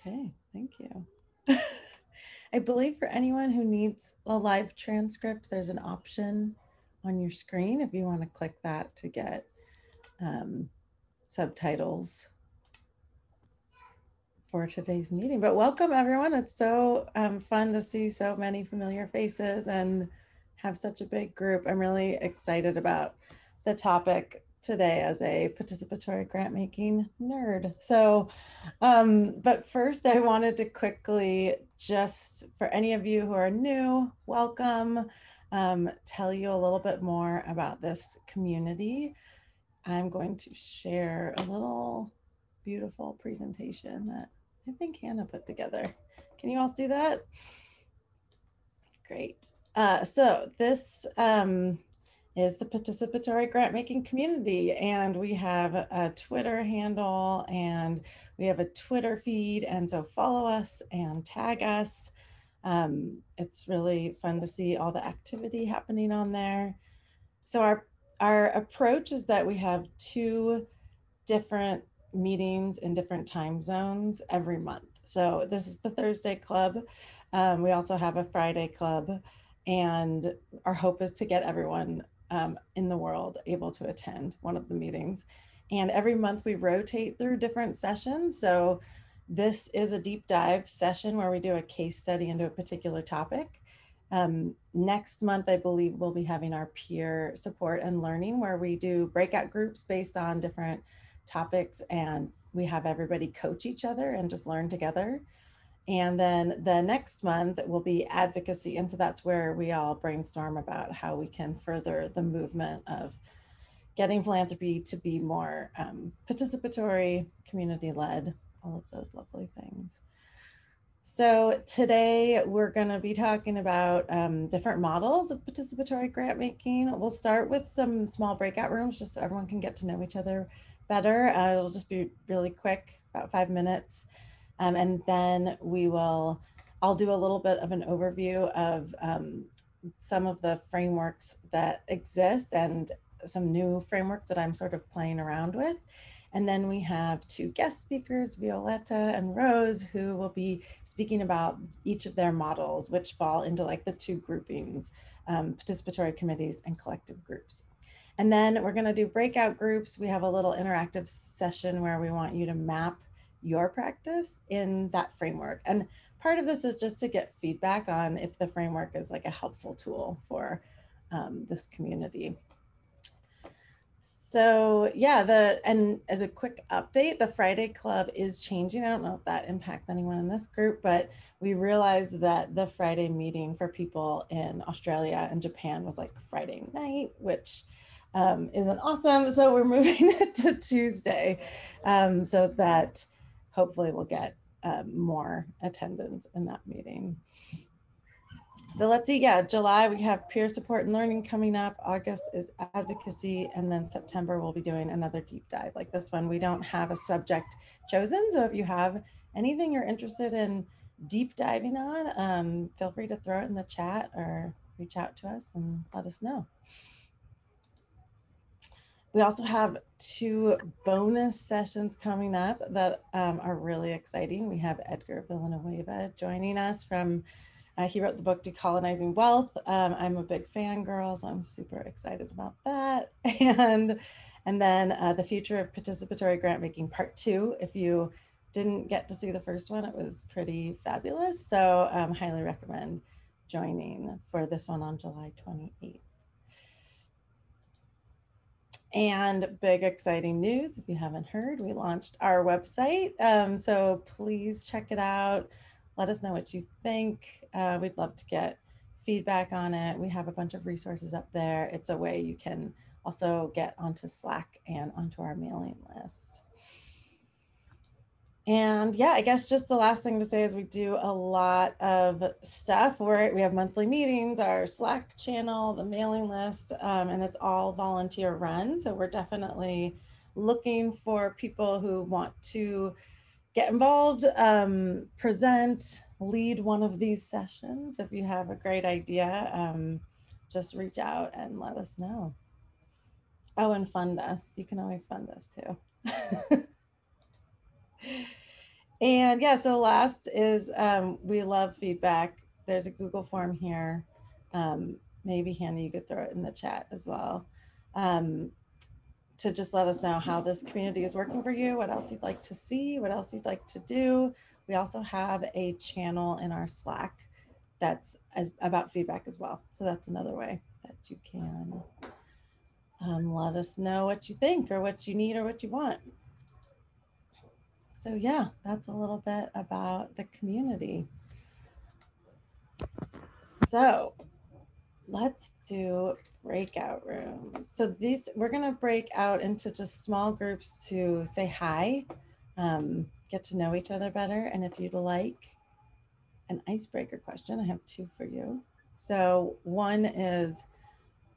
Okay, thank you. I believe for anyone who needs a live transcript, there's an option on your screen if you want to click that to get subtitles for today's meeting. But welcome everyone. It's so fun to see so many familiar faces and have such a big group. I'm really excited about the topic today as a participatory grant making nerd. So, but first I wanted to quickly, just for any of you who are new, welcome, tell you a little bit more about this community. I'm going to share a little beautiful presentation that I think Hannah put together. Can you all see that? Great. So this is the Participatory Grant-Making Community, and we have a Twitter handle and we have a Twitter feed, and so follow us and tag us. It's really fun to see all the activity happening on there. So our approach is that we have 2 different meetings in different time zones every month. So this is the Thursday club. We also have a Friday club, and our hope is to get everyone in the world able to attend one of the meetings. And every month we rotate through different sessions. So this is a deep dive session where we do a case study into a particular topic. Next month, I believe we'll be having our peer support and learning, where we do breakout groups based on different topics, and we have everybody coach each other and just learn together. And then the next month will be advocacy. And so that's where we all brainstorm about how we can further the movement of getting philanthropy to be more participatory, community-led, all of those lovely things. So today we're going to be talking about different models of participatory grant making. We'll start with some small breakout rooms just so everyone can get to know each other better. It'll just be really quick, about 5 minutes. And then I'll do a little bit of an overview of some of the frameworks that exist and some new frameworks that I'm sort of playing around with. And then we have 2 guest speakers, Violeta and Rose, who will be speaking about each of their models, which fall into like the 2 groupings, participatory committees and collective groups. And then we're going to do breakout groups. We have a little interactive session where we want you to map your practice in that framework. And part of this is just to get feedback on if the framework is like a helpful tool for this community. So yeah, and as a quick update, the Friday club is changing. I don't know if that impacts anyone in this group, but we realized that the Friday meeting for people in Australia and Japan was like Friday night, which isn't awesome. So we're moving it to Tuesday, so that hopefully we'll get more attendance in that meeting. So let's see, yeah, July we have peer support and learning coming up. August is advocacy, and then September we'll be doing another deep dive like this one. We don't have a subject chosen, so if you have anything you're interested in deep diving on, feel free to throw it in the chat or reach out to us and let us know. We also have 2 bonus sessions coming up that are really exciting. We have Edgar Villanueva joining us from he wrote the book Decolonizing Wealth. I'm a big fangirl, so I'm super excited about that. And then the Future of Participatory Grant-Making Part 2. If you didn't get to see the first one, it was pretty fabulous. So highly recommend joining for this one on July 28th. And big exciting news, if you haven't heard, we launched our website. So please check it out. Let us know what you think. We'd love to get feedback on it. We have a bunch of resources up there. It's a way you can also get onto Slack and onto our mailing list. And yeah, I guess just the last thing to say is we do a lot of stuff. We have monthly meetings, our Slack channel, the mailing list, and it's all volunteer run. So we're definitely looking for people who want to get involved, present, lead one of these sessions. If you have a great idea, just reach out and let us know. Oh, and fund us. You can always fund us too. And yeah, so last is we love feedback. There's a Google form here. Maybe Hannah, you could throw it in the chat as well. To just let us know how this community is working for you, what else you'd like to see, what else you'd like to do. We also have a channel in our Slack that's about feedback as well. So that's another way that you can let us know what you think or what you need or what you want. So yeah, that's a little bit about the community. So let's do breakout rooms. So these, we're gonna break out into just small groups to say hi, get to know each other better. And if you'd like an icebreaker question, I have two for you. So one is,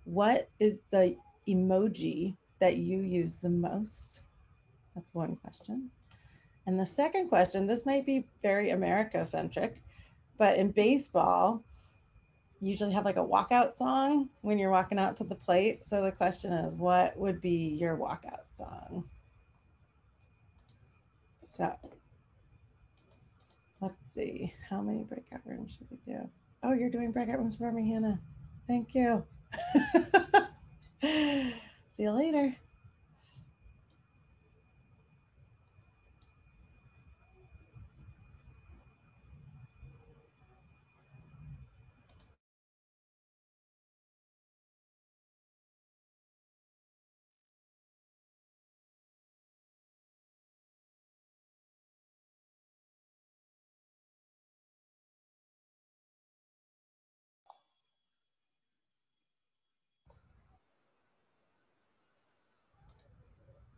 what is the emoji that you use the most? That's one question. And the second question, this might be very America-centric, but in baseball, you usually have like a walkout song when you're walking out to the plate. So the question is, what would be your walkout song? So let's see, how many breakout rooms should we do? Oh, you're doing breakout rooms for me, Hannah. Thank you. See you later.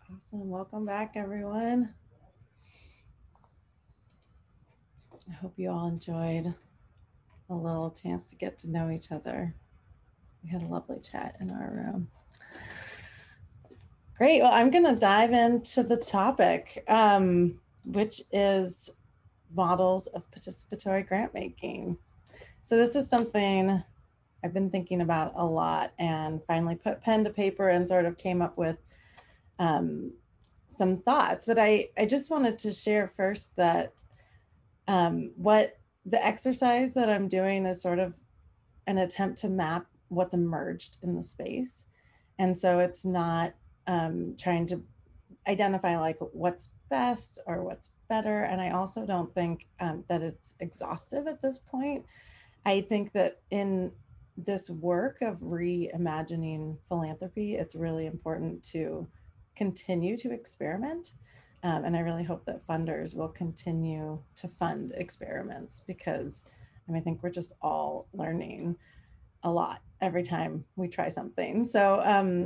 Awesome. Welcome back, everyone. I hope you all enjoyed a little chance to get to know each other. We had a lovely chat in our room. Great. Well, I'm going to dive into the topic, which is models of participatory grant making. So this is something I've been thinking about a lot and finally put pen to paper and sort of came up with some thoughts. But I just wanted to share first that what the exercise that I'm doing is sort of an attempt to map what's emerged in the space. And so it's not trying to identify like what's best or what's better. And I also don't think that it's exhaustive at this point. I think that in this work of reimagining philanthropy, it's really important to continue to experiment. And I really hope that funders will continue to fund experiments because I think we're just all learning a lot every time we try something. So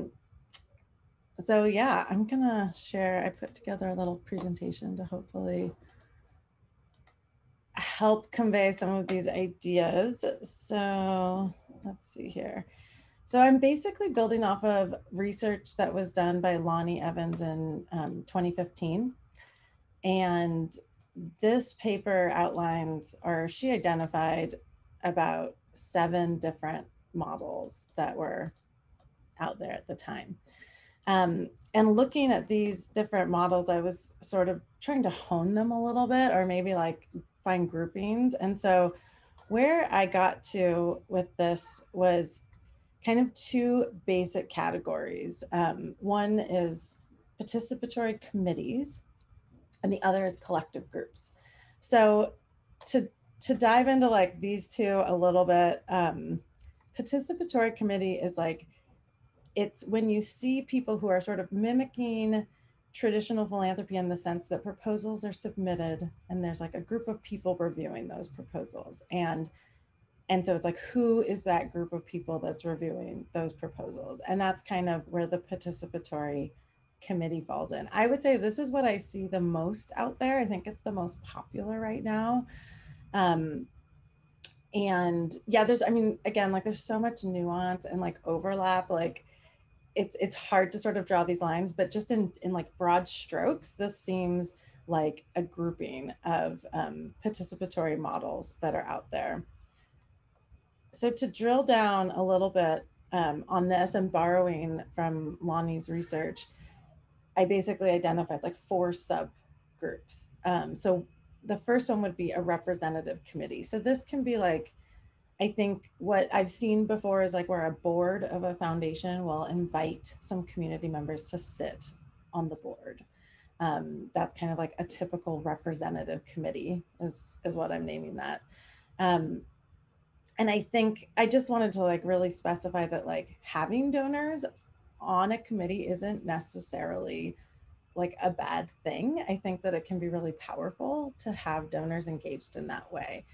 yeah, I'm gonna share, I put together a little presentation to hopefully help convey some of these ideas. So let's see here. So I'm basically building off of research that was done by Lani Evans in 2015. And this paper outlines, or she identified about 7 different models that were out there at the time. And looking at these different models, I was sort of trying to hone them a little bit, or maybe like find groupings. And so where I got to with this was kind of 2 basic categories. One is participatory committees, and the other is collective groups. So to dive into like these 2 a little bit, participatory committee is like, it's when you see people who are sort of mimicking traditional philanthropy in the sense that proposals are submitted and there's like a group of people reviewing those proposals. And so it's like, who is that group of people that's reviewing those proposals? And that's kind of where the participatory committee falls in. I would say this is what I see the most out there. I think it's the most popular right now. And yeah, there's, I mean, again, like there's so much nuance and like overlap, like it's hard to sort of draw these lines, but just in like broad strokes, this seems like a grouping of participatory models that are out there. So to drill down a little bit on this and borrowing from Lani's research, I basically identified like 4 subgroups. So the first one would be a representative committee. So this can be like, I think what I've seen before is like where a board of a foundation will invite some community members to sit on the board. That's kind of like a typical representative committee is what I'm naming that. Um, and I think I just wanted to like really specify that like having donors on a committee isn't necessarily like a bad thing. I think that it can be really powerful to have donors engaged in that way.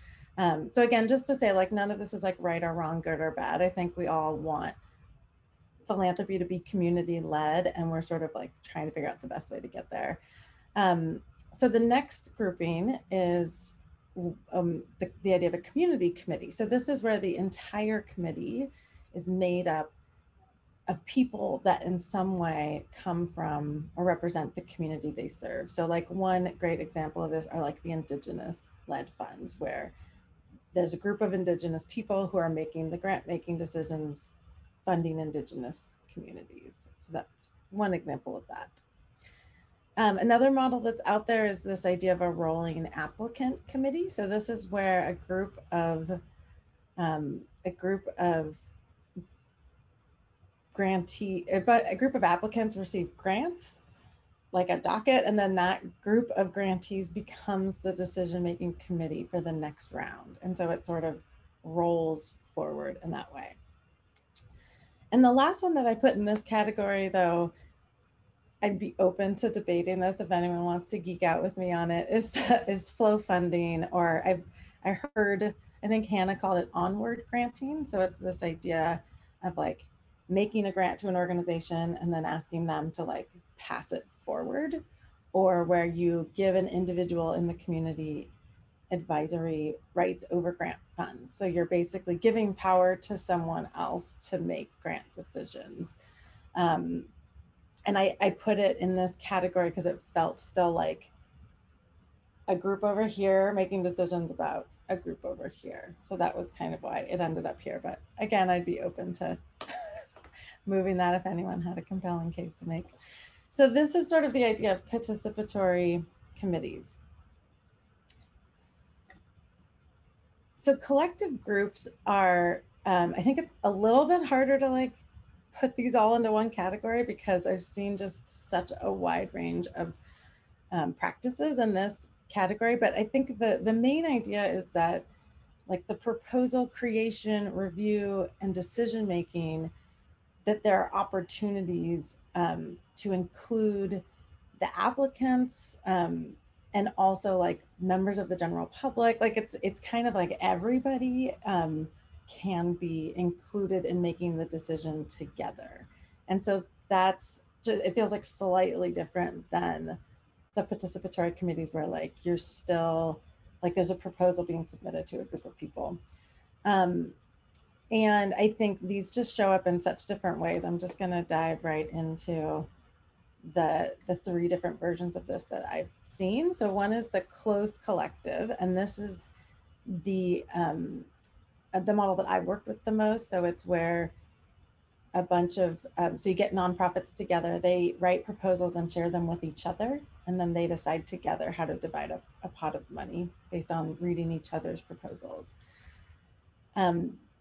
So again, just to say like none of this is like right or wrong, good or bad. I think we all want philanthropy to be community led, and we're sort of like trying to figure out the best way to get there. So the next grouping is the idea of a community committee. So this is where the entire committee is made up of people that in some way come from or represent the community they serve. So like one great example of this are like the Indigenous led funds, where there's a group of Indigenous people who are making the grant making decisions, funding Indigenous communities. So that's one example of that. Another model that's out there is this idea of a rolling applicant committee. So this is where a group of but a group of applicants receive grants, like a docket, and then that group of grantees becomes the decision-making committee for the next round. And so it sort of rolls forward in that way. And the last one that I put in this category, though, I'd be open to debating this if anyone wants to geek out with me on it, is flow funding, or I heard, I think Hannah called it onward granting. So it's this idea of like making a grant to an organization and then asking them to like pass it forward, or where you give an individual in the community advisory rights over grant funds. So you're basically giving power to someone else to make grant decisions. And I put it in this category because it felt still like a group over here making decisions about a group over here. So that was kind of why it ended up here. But again, I'd be open to moving that if anyone had a compelling case to make. So this is sort of the idea of participatory committees. So collective groups are, I think it's a little bit harder to like put these all into one category because I've seen just such a wide range of practices in this category. But I think the main idea is that like the proposal creation, review, and decision making, that there are opportunities to include the applicants and also like members of the general public. Like it's kind of like everybody can be included in making the decision together. And so that's just, it feels like slightly different than the participatory committees where like you're still like there's a proposal being submitted to a group of people. And I think these just show up in such different ways. I'm just going to dive right into the three different versions of this that I've seen. So one is the closed collective, and this is the model that I worked with the most. So it's where a bunch of, so you get nonprofits together, they write proposals and share them with each other, and then they decide together how to divide up a pot of money based on reading each other's proposals.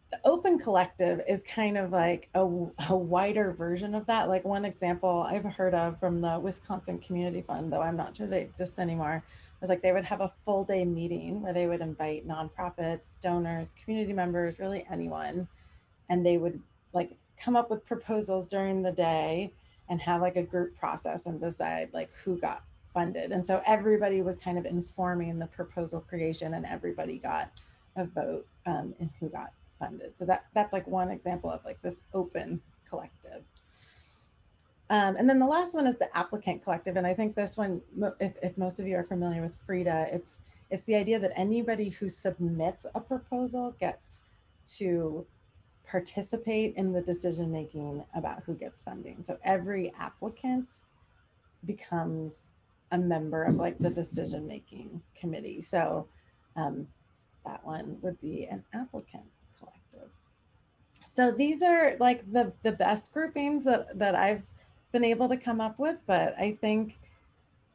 The open collective is kind of like a wider version of that. Like one example I've heard of from the Wisconsin Community Fund, though I'm not sure they exist anymore, was like they would have a full day meeting where they would invite nonprofits, donors, community members, really anyone, and they would like come up with proposals during the day and have like a group process and decide like who got funded. And so everybody was kind of informing the proposal creation, and everybody got a vote in who got funded. So that's like one example of like this open collective. And then the last one is the applicant collective. And I think this one, if most of you are familiar with FRIDA, it's the idea that anybody who submits a proposal gets to participate in the decision-making about who gets funding. So every applicant becomes a member of like the decision-making committee. So that one would be an applicant collective. So these are like the best groupings that I've been able to come up with, but I think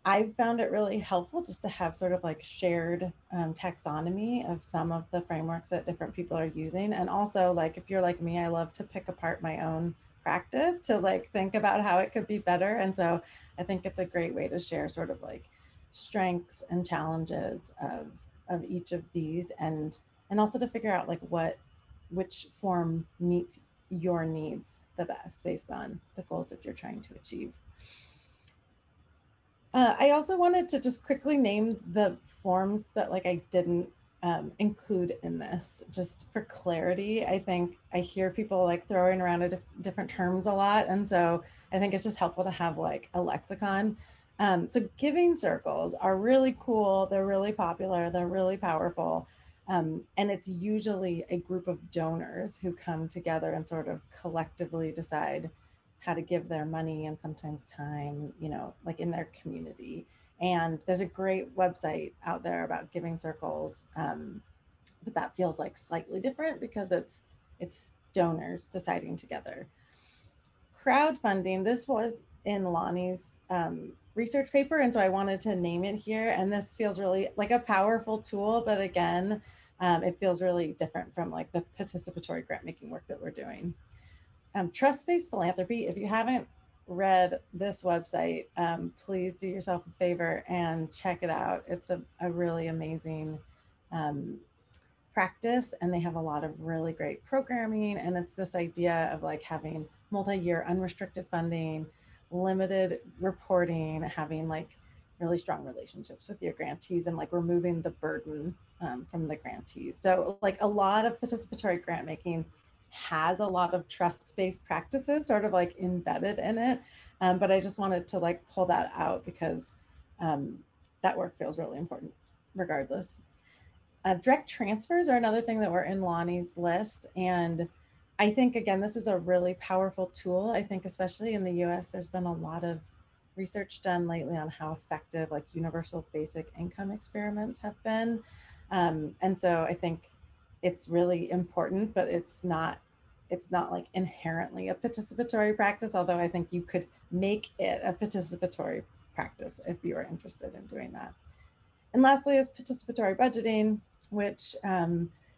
I've found it really helpful just to have sort of like shared taxonomy of some of the frameworks that different people are using. And also, like, if you're like me, I love to pick apart my own practice to like think about how it could be better. And so I think it's a great way to share sort of like strengths and challenges of each of these, and also to figure out like which form meets your needs the best based on the goals that you're trying to achieve. I also wanted to just quickly name the forms that like I didn't include in this, just for clarity. I think I hear people like throwing around different terms a lot, and so I think it's just helpful to have like a lexicon. So giving circles are really cool. They're really popular. They're really powerful. And it's usually a group of donors who come together and sort of collectively decide how to give their money and sometimes time, you know, like in their community. And there's a great website out there about giving circles, but that feels like slightly different because it's donors deciding together. Crowdfunding, this was in Lani's research paper, and so I wanted to name it here. And this feels really like a powerful tool, but again, it feels really different from like the participatory grant making work that we're doing. Trust-based philanthropy, if you haven't read this website, please do yourself a favor and check it out. It's a really amazing practice, and they have a lot of really great programming. And it's this idea of like having multi-year unrestricted funding, limited reporting, having like really strong relationships with your grantees, and like removing the burden from the grantees. So like a lot of participatory grant making has a lot of trust-based practices sort of like embedded in it. But I just wanted to like pull that out because that work feels really important regardless. Direct transfers are another thing that were in Lani's list. And I think, again, this is a really powerful tool. I think, especially in the US, there's been a lot of research done lately on how effective like universal basic income experiments have been. And so I think it's really important, but it's not like inherently a participatory practice, although I think you could make it a participatory practice if you are interested in doing that. And lastly is participatory budgeting, which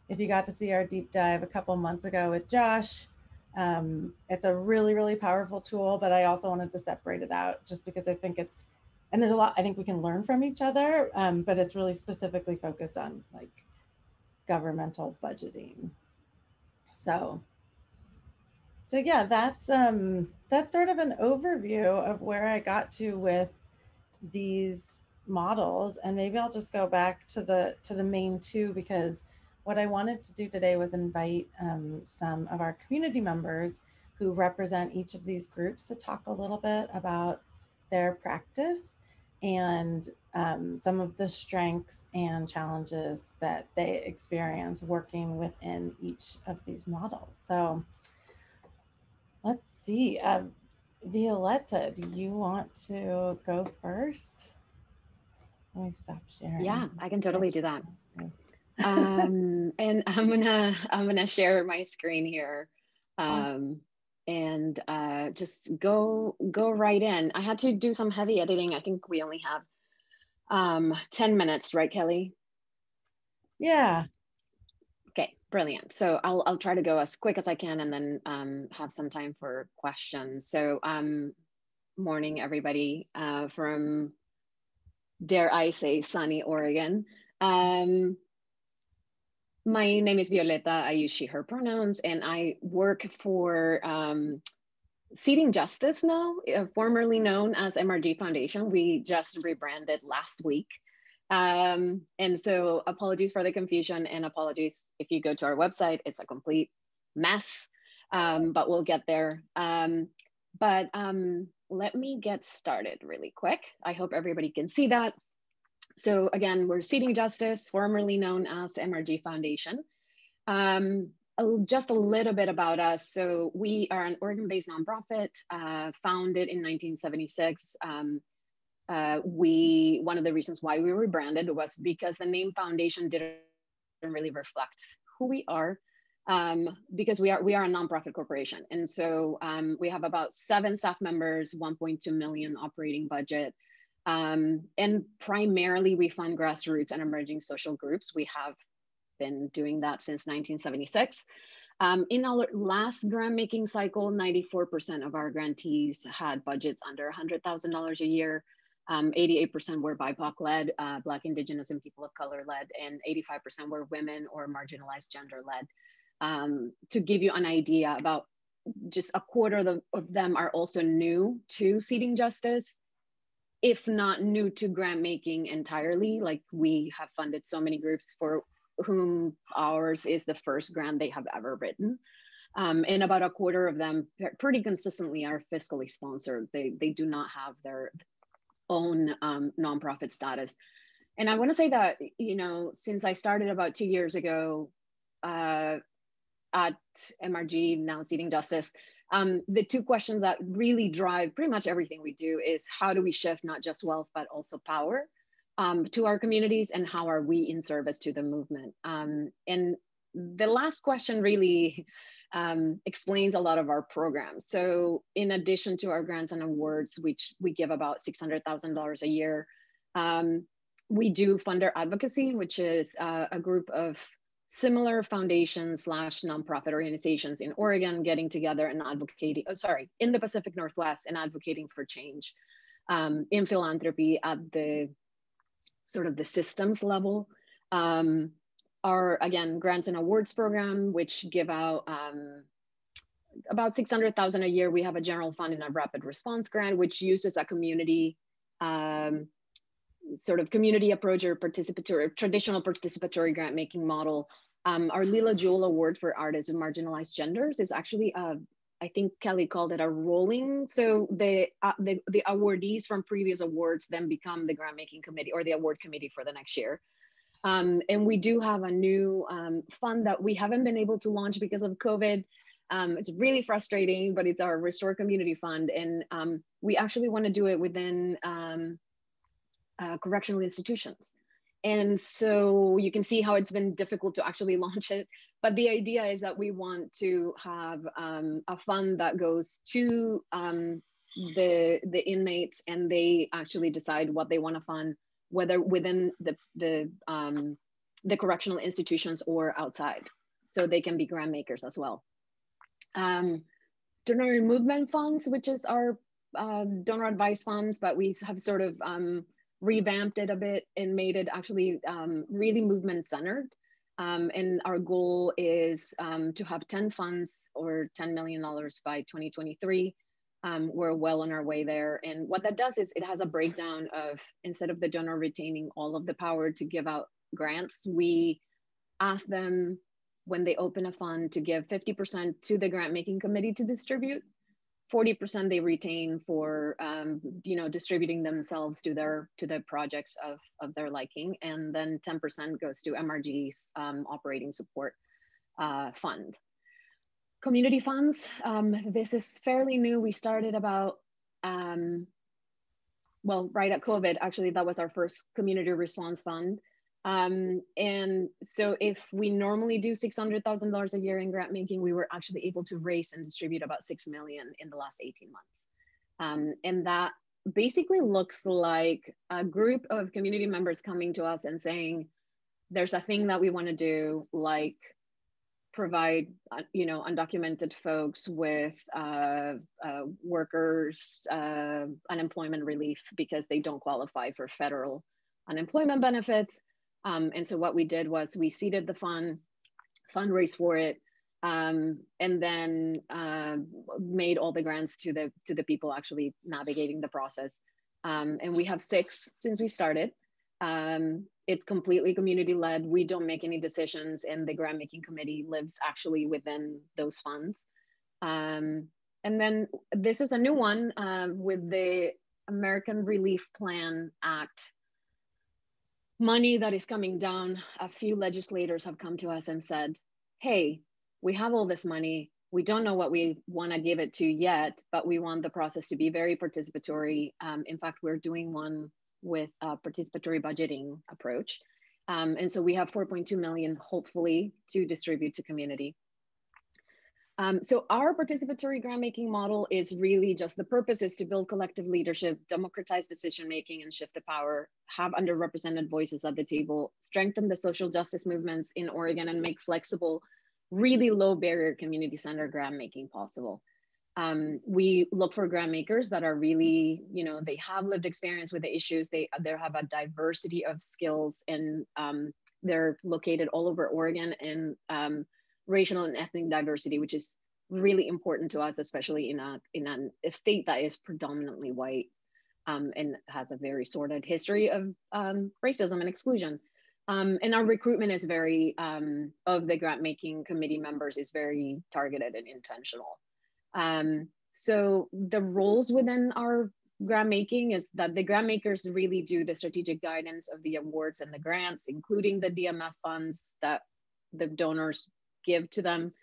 if you got to see our deep dive a couple months ago with Josh, it's a really, really powerful tool, but I also wanted to separate it out just because I think it's, and there's a lot I think we can learn from each other, but it's really specifically focused on like governmental budgeting. So yeah, that's sort of an overview of where I got to with these models. And maybe I'll just go back to the main two, because what I wanted to do today was invite some of our community members who represent each of these groups to talk a little bit about their practice and some of the strengths and challenges that they experience working within each of these models. So let's see. Violeta, do you want to go first? Let me stop sharing. Yeah, I can totally do that. And I'm gonna share my screen here, awesome. And just go right in. I had to do some heavy editing. I think we only have 10 minutes, right, Kelley? Yeah. Okay, brilliant. So I'll try to go as quick as I can, and then have some time for questions. So morning, everybody, from, dare I say, sunny Oregon. My name is Violeta. I use she, her pronouns, and I work for Seating Justice now, formerly known as MRG Foundation. We just rebranded last week. And so apologies for the confusion, and apologies if you go to our website, it's a complete mess, but we'll get there. But let me get started really quick. I hope everybody can see that. So again, we're Seating Justice, formerly known as MRG Foundation. Just a little bit about us. So we are an Oregon-based nonprofit, founded in 1976. One of the reasons why we rebranded was because the name foundation didn't really reflect who we are, because we are a nonprofit corporation. And so we have about 7 staff members, 1.2 million operating budget. And primarily we fund grassroots and emerging social groups. We have been doing that since 1976. In our last grant making cycle, 94% of our grantees had budgets under $100,000 a year. 88% were BIPOC led, Black, Indigenous, and people of color led, and 85% were women or marginalized gender led. To give you an idea, about just a quarter of them are also new to seeking justice, if not new to grant making entirely. Like, we have funded so many groups for whom ours is the first grant they have ever written. And about a quarter of them pretty consistently are fiscally sponsored. They do not have their own nonprofit status. And I want to say that, you know, since I started about 2 years ago at MRG, now Seeking Justice, the two questions that really drive pretty much everything we do is, how do we shift not just wealth, but also power to our communities, and how are we in service to the movement? And the last question really explains a lot of our programs. So in addition to our grants and awards, which we give about $600,000 a year, we do Funder Advocacy, which is a group of similar foundations / nonprofit organizations in Oregon getting together and advocating, in the Pacific Northwest, and advocating for change in philanthropy at the sort of the systems level. Our, again, grants and awards program, which give out about $600,000 a year. We have a general fund and a rapid response grant, which uses a community sort of community approach, or traditional participatory grant making model. Our Lila Jewel Award for Artists and Marginalized Genders is actually I think Kelley called it a rolling. So the awardees from previous awards then become the grant making committee or the award committee for the next year. And we do have a new fund that we haven't been able to launch because of COVID. It's really frustrating, but it's our Restore Community Fund. And we actually want to do it within correctional institutions. And so you can see how it's been difficult to actually launch it. But the idea is that we want to have a fund that goes to the inmates, and they actually decide what they want to fund, whether within the correctional institutions or outside. So they can be grant makers as well. Ternary movement funds, which is our donor advice funds, but we have sort of revamped it a bit and made it actually really movement centered. And our goal is to have 10 funds or $10 million by 2023. We're well on our way there. And what that does is it has a breakdown of, instead of the donor retaining all of the power to give out grants, we ask them when they open a fund to give 50% to the grant making committee to distribute. 40% they retain for distributing themselves to the projects of their liking, and then 10% goes to MRG's operating support fund. Community funds, this is fairly new. We started about, right at COVID, actually, that was our first community response fund. And so if we normally do $600,000 a year in grant making, we were actually able to raise and distribute about 6 million in the last 18 months. And that basically looks like a group of community members coming to us and saying, there's a thing that we want to do, like provide, undocumented folks with workers unemployment relief because they don't qualify for federal unemployment benefits. And so what we did was we seeded the fund, fundraised for it, and then made all the grants to the people actually navigating the process. And we have 6 since we started. It's completely community led. We don't make any decisions, and the grant making committee lives actually within those funds. And then this is a new one with the American Relief Plan Act money that is coming down. A few legislators have come to us and said, hey, we have all this money. We don't know what we want to give it to yet, but we want the process to be very participatory. In fact, we're doing one with a participatory budgeting approach. And so we have 4.2 million, hopefully, to distribute to community. So our participatory grant making model is really just, the purpose is to build collective leadership, democratize decision making, and shift the power, have underrepresented voices at the table, strengthen the social justice movements in Oregon, and make flexible, really low barrier community centered grant making possible. We look for grant makers that are really, they have lived experience with the issues, they have a diversity of skills, and they're located all over Oregon, and racial and ethnic diversity, which is really important to us, especially in a state that is predominantly white, and has a very sordid history of racism and exclusion. And our recruitment is very, of the grant making committee members, is very targeted and intentional. So the roles within our grant making is that the grant makers really do the strategic guidance of the awards and the grants, including the DMF funds that the donors give to them.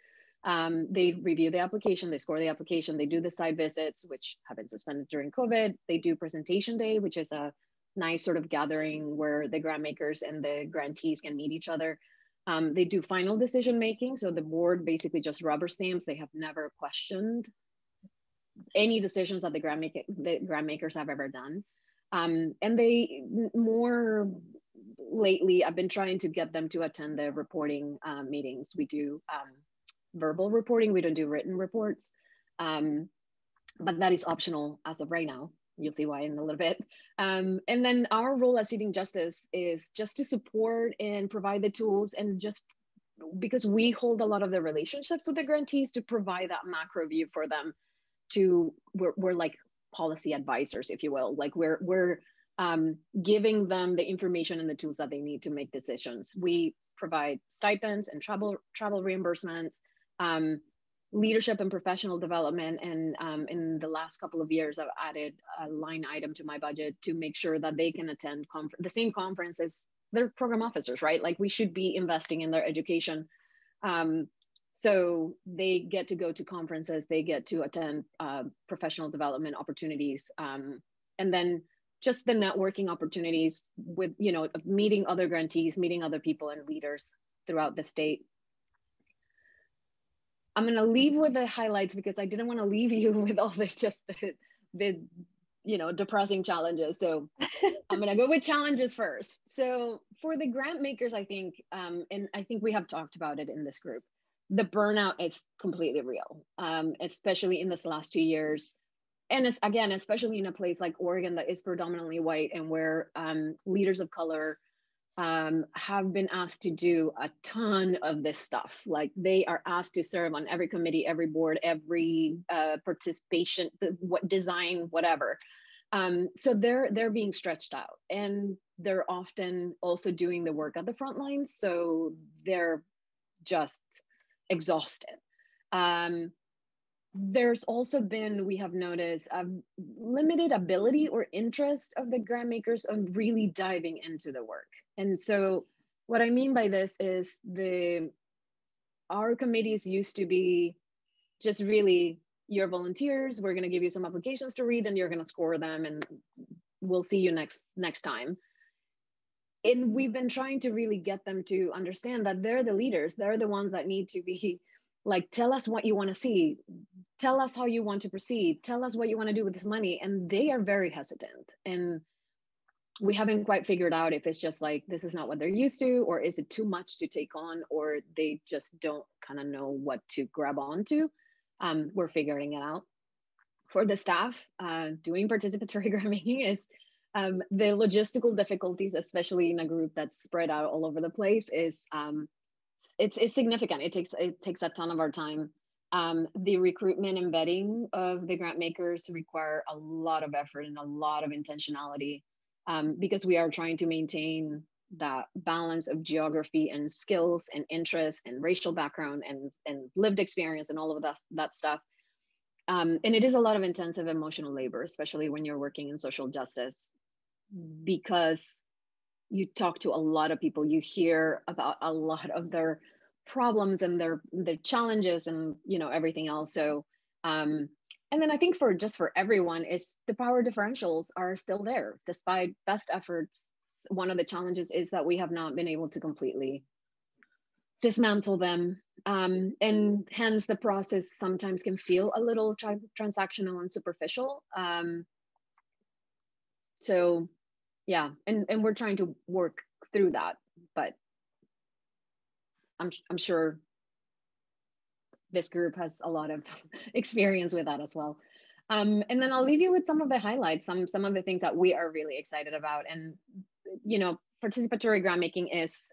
They review the application, they score the application, they do the site visits, which have been suspended during COVID. They do presentation day, which is a nice sort of gathering where the grant makers and the grantees can meet each other. They do final decision making. So the board basically just rubber stamps. They have never questioned any decisions that the grant makers have ever done. And they, more lately, I've been trying to get them to attend the reporting meetings. We do verbal reporting, we don't do written reports, but that is optional as of right now. You'll see why in a little bit. And then our role as Seeding Justice is just to support and provide the tools, and just because we hold a lot of the relationships with the grantees, to provide that macro view for them. We're like policy advisors, if you will. Like we're giving them the information and the tools that they need to make decisions. We provide stipends and travel reimbursements, leadership and professional development. And in the last couple of years, I've added a line item to my budget to make sure that they can attend the same conference as their program officers, right? Like we should be investing in their education. So they get to go to conferences, they get to attend professional development opportunities, and then just the networking opportunities with, meeting other grantees, meeting other people and leaders throughout the state. I'm going to leave with the highlights because I didn't want to leave you with all the depressing challenges. So I'm going to go with challenges first. So for the grant makers, I think, and I think we have talked about it in this group, the burnout is completely real, especially in this last 2 years. And it's, again, especially in a place like Oregon that is predominantly white, and where leaders of color have been asked to do a ton of this stuff. Like they are asked to serve on every committee, every board, every participation, what design, whatever. So they're being stretched out, and they're often also doing the work at the front lines. So they're just exhausted. There's also been, we have noticed, a limited ability or interest of the grant makers on really diving into the work. And so what I mean by this is our committees used to be just really, you're volunteers, we're going to give you some applications to read and you're going to score them and we'll see you next time. And we've been trying to really get them to understand that they're the leaders. They're the ones that need to be like, tell us what you want to see. Tell us how you want to proceed. Tell us what you want to do with this money. And they are very hesitant. And we haven't quite figured out if it's just like, this is not what they're used to, or is it too much to take on, or they just don't kind of know what to grab onto. We're figuring it out. For the staff, doing participatory grantmaking is the logistical difficulties, especially in a group that's spread out all over the place, is it's significant. It takes a ton of our time. The recruitment and vetting of the grant makers require a lot of effort and a lot of intentionality, because we are trying to maintain that balance of geography and skills and interests and racial background and lived experience and all of that stuff. And it is a lot of intensive emotional labor, especially when you're working in social justice, because you talk to a lot of people, you hear about a lot of their problems and their challenges and everything else. So and then I think for everyone, is the power differentials are still there despite best efforts. One of the challenges is that we have not been able to completely dismantle them. And hence the process sometimes can feel a little transactional and superficial. So yeah, and we're trying to work through that, but I'm sure this group has a lot of experience with that as well. And then I'll leave you with some of the highlights, some of the things that we are really excited about. And, you know, participatory grant making is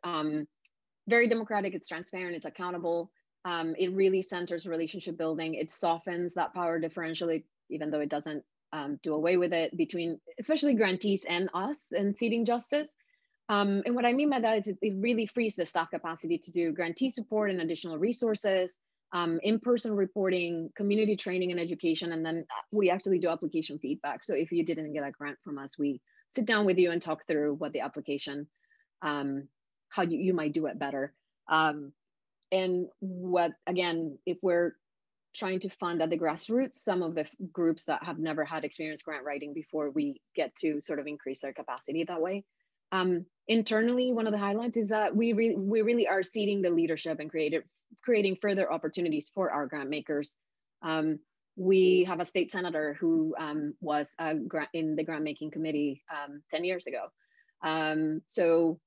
very democratic, it's transparent, it's accountable. It really centers relationship building. It softens that power differential, even though it doesn't do away with it, between especially grantees and us and seeding justice. And what I mean by that is it really frees the staff capacity to do grantee support and additional resources, in-person reporting, community training and education, and then we actually do application feedback. So if you didn't get a grant from us, we sit down with you and talk through what the application, how you might do it better. And what, again, if we're trying to fund at the grassroots, some of the groups that have never had experience grant writing before, we get to sort of increase their capacity that way. Internally, one of the highlights is that we really are seeding the leadership and creating further opportunities for our grant makers. We have a state senator who was in the grant making committee 10 years ago. So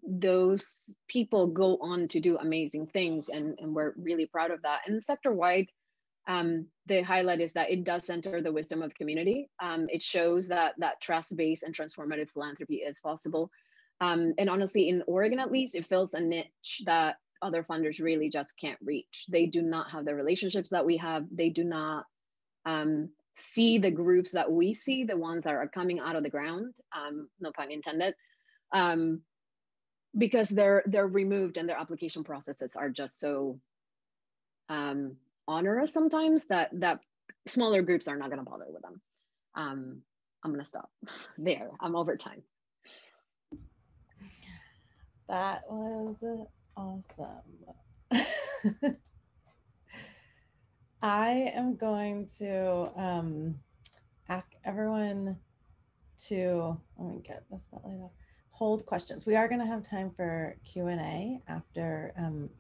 those people go on to do amazing things, and we're really proud of that. And sector-wide, the highlight is that it does center the wisdom of the community. It shows that trust-based and transformative philanthropy is possible. And honestly, in Oregon at least, it fills a niche that other funders really just can't reach. They do not have the relationships that we have. They do not see the groups that we see, the ones that are coming out of the ground, no pun intended, because they're removed and their application processes are just so onerous sometimes that smaller groups are not going to bother with them. I'm going to stop there. I'm over time. That was awesome. I am going to ask everyone to, let me get this spotlight up, hold questions. We are going to have time for Q&A after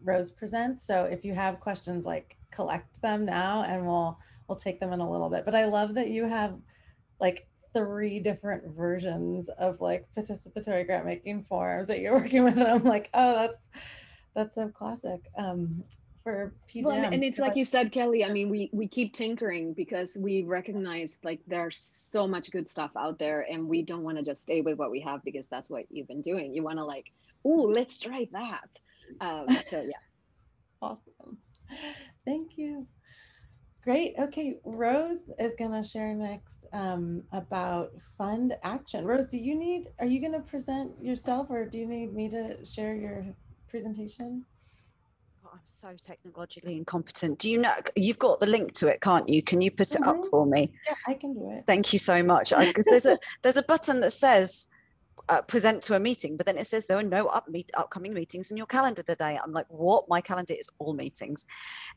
Rose presents. So if you have questions, like, collect them now and we'll take them in a little bit. But I love that you have like 3 different versions of like participatory grant making forms that you're working with, and I'm like, oh, that's so classic for PGM. Well, and it's like you said, Kelley, I mean, we keep tinkering because we recognize like there's so much good stuff out there, and we don't want to just stay with what we have because that's what you've been doing. You want to like, oh, let's try that. So yeah. Awesome. Thank you. Great. Okay, Rose is going to share next about FundAction. Rose, are you going to present yourself, or do you need me to share your presentation? Oh, I'm so technologically incompetent. Do you know, you've got the link to it, can't you? Can you put it up for me? Yeah, I can do it. Thank you so much. Because there's a button that says present to a meeting, but then it says there are no upcoming meetings in your calendar today. I'm like, what? My calendar is all meetings.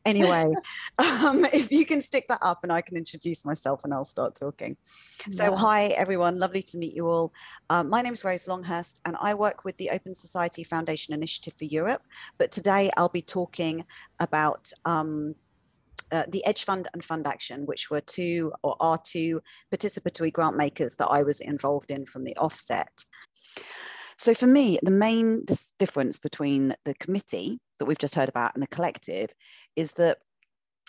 Anyway, if you can stick that up and I can introduce myself and I'll start talking. So hi, everyone. Lovely to meet you all. My name is Rose Longhurst and I work with the Open Society Foundation Initiative for Europe. But today I'll be talking about the Edge Fund and FundAction, which are two participatory grant makers that I was involved in from the offset. So for me, the main difference between the committee that we've just heard about and the collective is that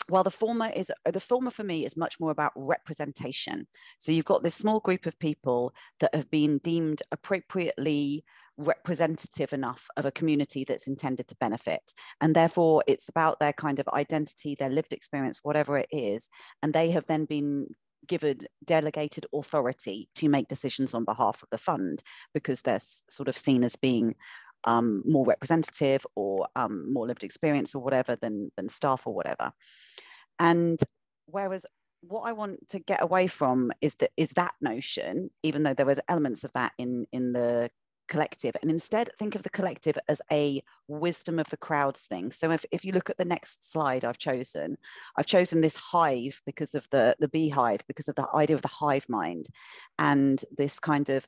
while the former for me is much more about representation. So you've got this small group of people that have been deemed appropriately representative enough of a community that's intended to benefit. And therefore it's about their kind of identity, their lived experience, whatever it is. And they have then been given delegated authority to make decisions on behalf of the fund because they're sort of seen as being more representative or more lived experience or whatever than staff or whatever. And whereas what I want to get away from is that notion, even though there was elements of that in the collective, and instead think of the collective as a wisdom of the crowds thing. So if you look at the next slide I've chosen this hive because of the beehive, because of the idea of the hive mind and this kind of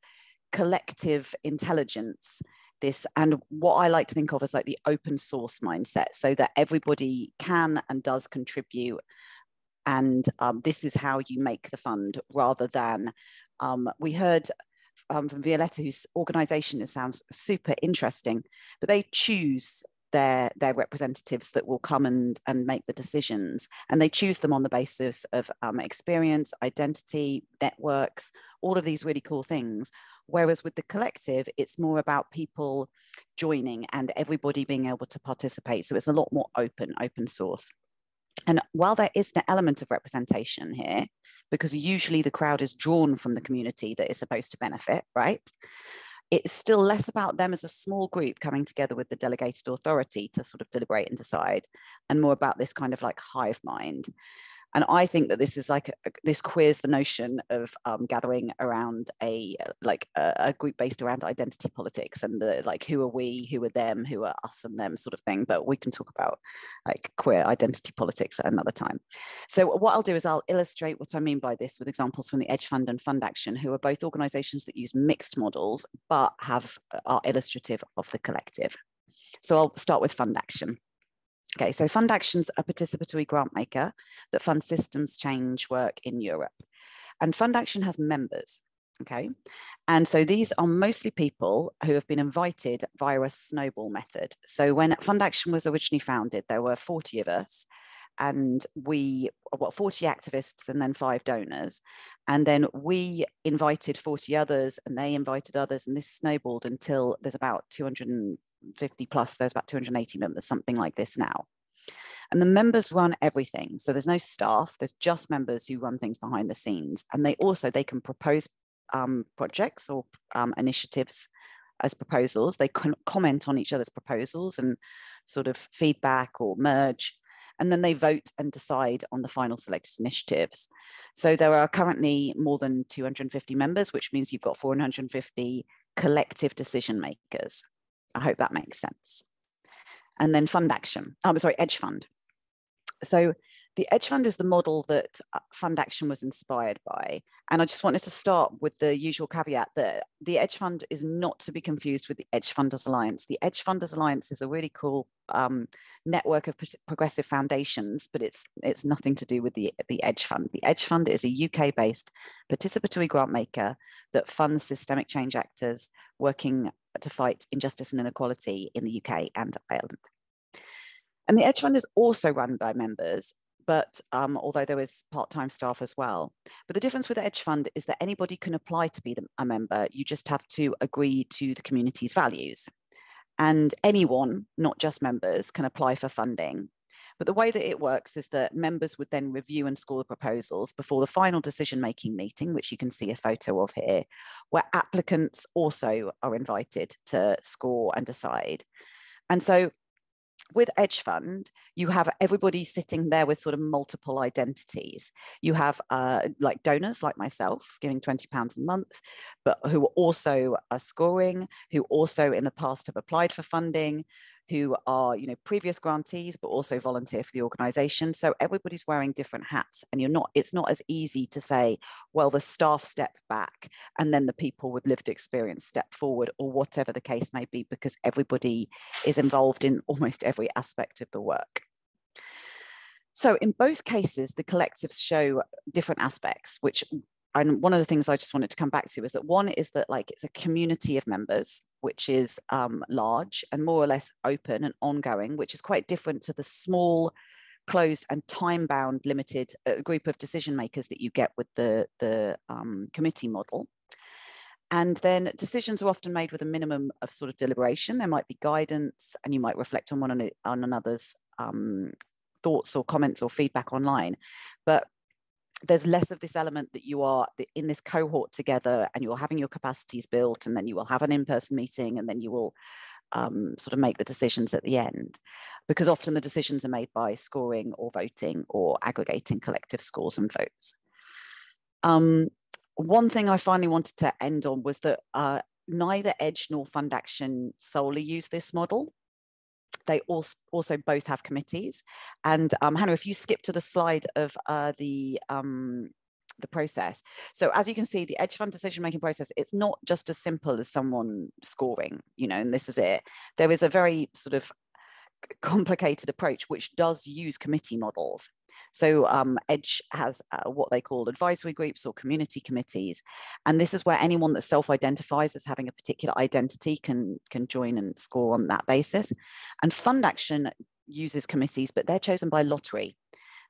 collective intelligence this, and what I like to think of as like the open source mindset, so that everybody can and does contribute. And this is how you make the fund, rather than, we heard from Violeta, whose organization, it sounds super interesting, but they choose their representatives that will come and make the decisions, and they choose them on the basis of experience, identity, networks, all of these really cool things. Whereas with the collective, it's more about people joining and everybody being able to participate. So it's a lot more open source. And while there is an element of representation here, because usually the crowd is drawn from the community that is supposed to benefit, right? It's still less about them as a small group coming together with the delegated authority to sort of deliberate and decide, and more about this kind of like hive mind. And I think that this is like, this queers the notion of gathering around a group based around identity politics and the like, who are we, who are them, who are us and them sort of thing. But we can talk about like queer identity politics at another time. So what I'll do is I'll illustrate what I mean by this with examples from the Edge Fund and FundAction, who are both organizations that use mixed models, but are illustrative of the collective. So I'll start with FundAction. Okay, so FundAction's a participatory grant maker that funds systems change work in Europe. And FundAction has members, okay? And so these are mostly people who have been invited via a snowball method. So when FundAction was originally founded, there were 40 of us, and 40 activists and then 5 donors. And then we invited 40 others and they invited others, and this snowballed until there's about 250 plus, there's about 280 members, something like this now. And the members run everything. So there's no staff, there's just members who run things behind the scenes. And they can propose projects or initiatives as proposals. They can comment on each other's proposals and sort of feedback or merge. And then they vote and decide on the final selected initiatives. So there are currently more than 250 members, which means you've got 450 collective decision makers. I hope that makes sense. And then FundAction, Edge Fund. So the Edge Fund is the model that FundAction was inspired by. And I just wanted to start with the usual caveat that the Edge Fund is not to be confused with the Edge Funders Alliance. The Edge Funders Alliance is a really cool network of progressive foundations, but it's nothing to do with the Edge Fund. The Edge Fund is a UK-based participatory grant maker that funds systemic change actors working to fight injustice and inequality in the UK and Ireland. And the Edge Fund is also run by members, but although there is part-time staff as well. But the difference with the Edge Fund is that anybody can apply to be a member. You just have to agree to the community's values. And anyone, not just members, can apply for funding. But the way that it works is that members would then review and score the proposals before the final decision-making meeting, which you can see a photo of here, where applicants also are invited to score and decide. And so with Edge Fund, you have everybody sitting there with sort of multiple identities. You have like donors like myself giving £20 a month, but who also are scoring, who also in the past have applied for funding, who are, previous grantees, but also volunteer for the organization. So everybody's wearing different hats, and it's not as easy to say, well, the staff step back and then the people with lived experience step forward, or whatever the case may be, because everybody is involved in almost every aspect of the work. So in both cases, the collectives show different aspects, and one of the things I just wanted to come back to is that one is that it's a community of members, which is large and more or less open and ongoing, which is quite different to the small, closed and time-bound limited group of decision makers that you get with the committee model. And then decisions are often made with a minimum of sort of deliberation. There might be guidance, and you might reflect on one another's thoughts or comments or feedback online. But there's less of this element that you are in this cohort together and you're having your capacities built, and then you will have an in-person meeting, and then you will sort of make the decisions at the end, because often the decisions are made by scoring or voting or aggregating collective scores and votes. One thing I finally wanted to end on was that neither Edge nor FundAction solely use this model. They also both have committees. And Hannah, if you skip to the slide of the the process. So as you can see, the Edge Fund decision-making process, it's not just as simple as someone scoring, you know, and this is it. There is a very sort of complicated approach which does use committee models. So Edge has what they call advisory groups or community committees. And this is where anyone that self-identifies as having a particular identity can join and score on that basis. And FundAction uses committees, but they're chosen by lottery.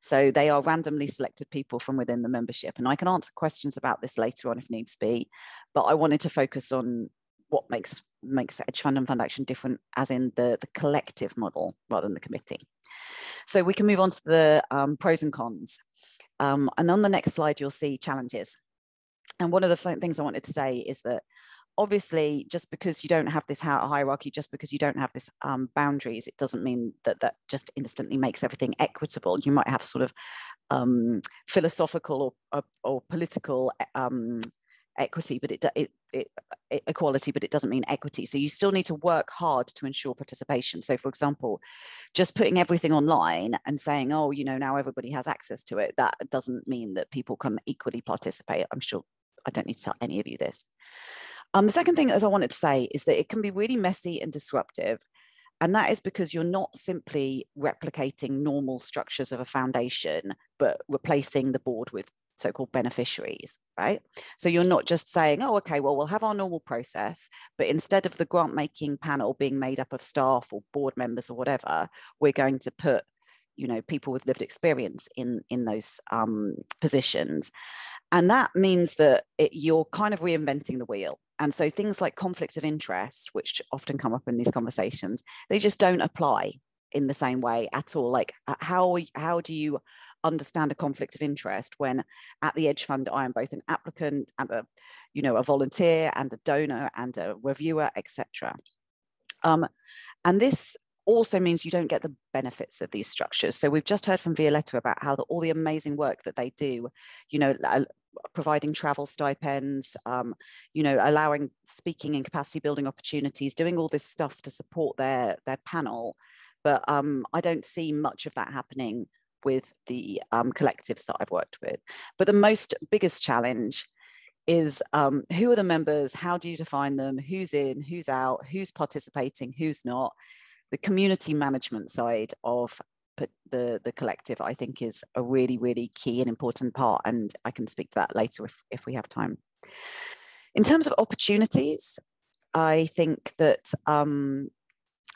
So they are randomly selected people from within the membership. And I can answer questions about this later on if needs be, but I wanted to focus on what makes Edge Fund and FundAction different, as in the collective model rather than the committee. So we can move on to the pros and cons. And on the next slide, you'll see challenges. And one of the things I wanted to say is that obviously, just because you don't have this hierarchy, just because you don't have this boundaries, it doesn't mean that that just instantly makes everything equitable. You might have sort of philosophical or political equity, but equality, but it doesn't mean equity. So you still need to work hard to ensure participation. So for example, just putting everything online and saying, oh, you know, now everybody has access to it, that doesn't mean that people can equally participate. I'm sure I don't need to tell any of you this. The second thing, as I wanted to say, is that it can be really messy and disruptive. And that is because you're not simply replicating normal structures of a foundation, but replacing the board with so-called beneficiaries, right? So you're not just saying, oh, okay, well, we'll have our normal process, but instead of the grant making panel being made up of staff or board members or whatever, we're going to put, you know, people with lived experience in those positions. And that means that you're kind of reinventing the wheel. And so things like conflict of interest, which often come up in these conversations, they just don't apply in the same way at all. Like how do you understand a conflict of interest when at the Edge Fund I am both an applicant and a volunteer and a donor and a reviewer, etc. And this also means you don't get the benefits of these structures. So we've just heard from Violeta about how all the amazing work that they do, you know, providing travel stipends, you know, allowing speaking and capacity building opportunities, doing all this stuff to support their panel. But I don't see much of that happening with the collectives that I've worked with. But the biggest challenge is who are the members? How do you define them? Who's in, who's out, who's participating, who's not? The community management side of the collective, I think, is a really, really key and important part. And I can speak to that later if we have time. In terms of opportunities, I think that,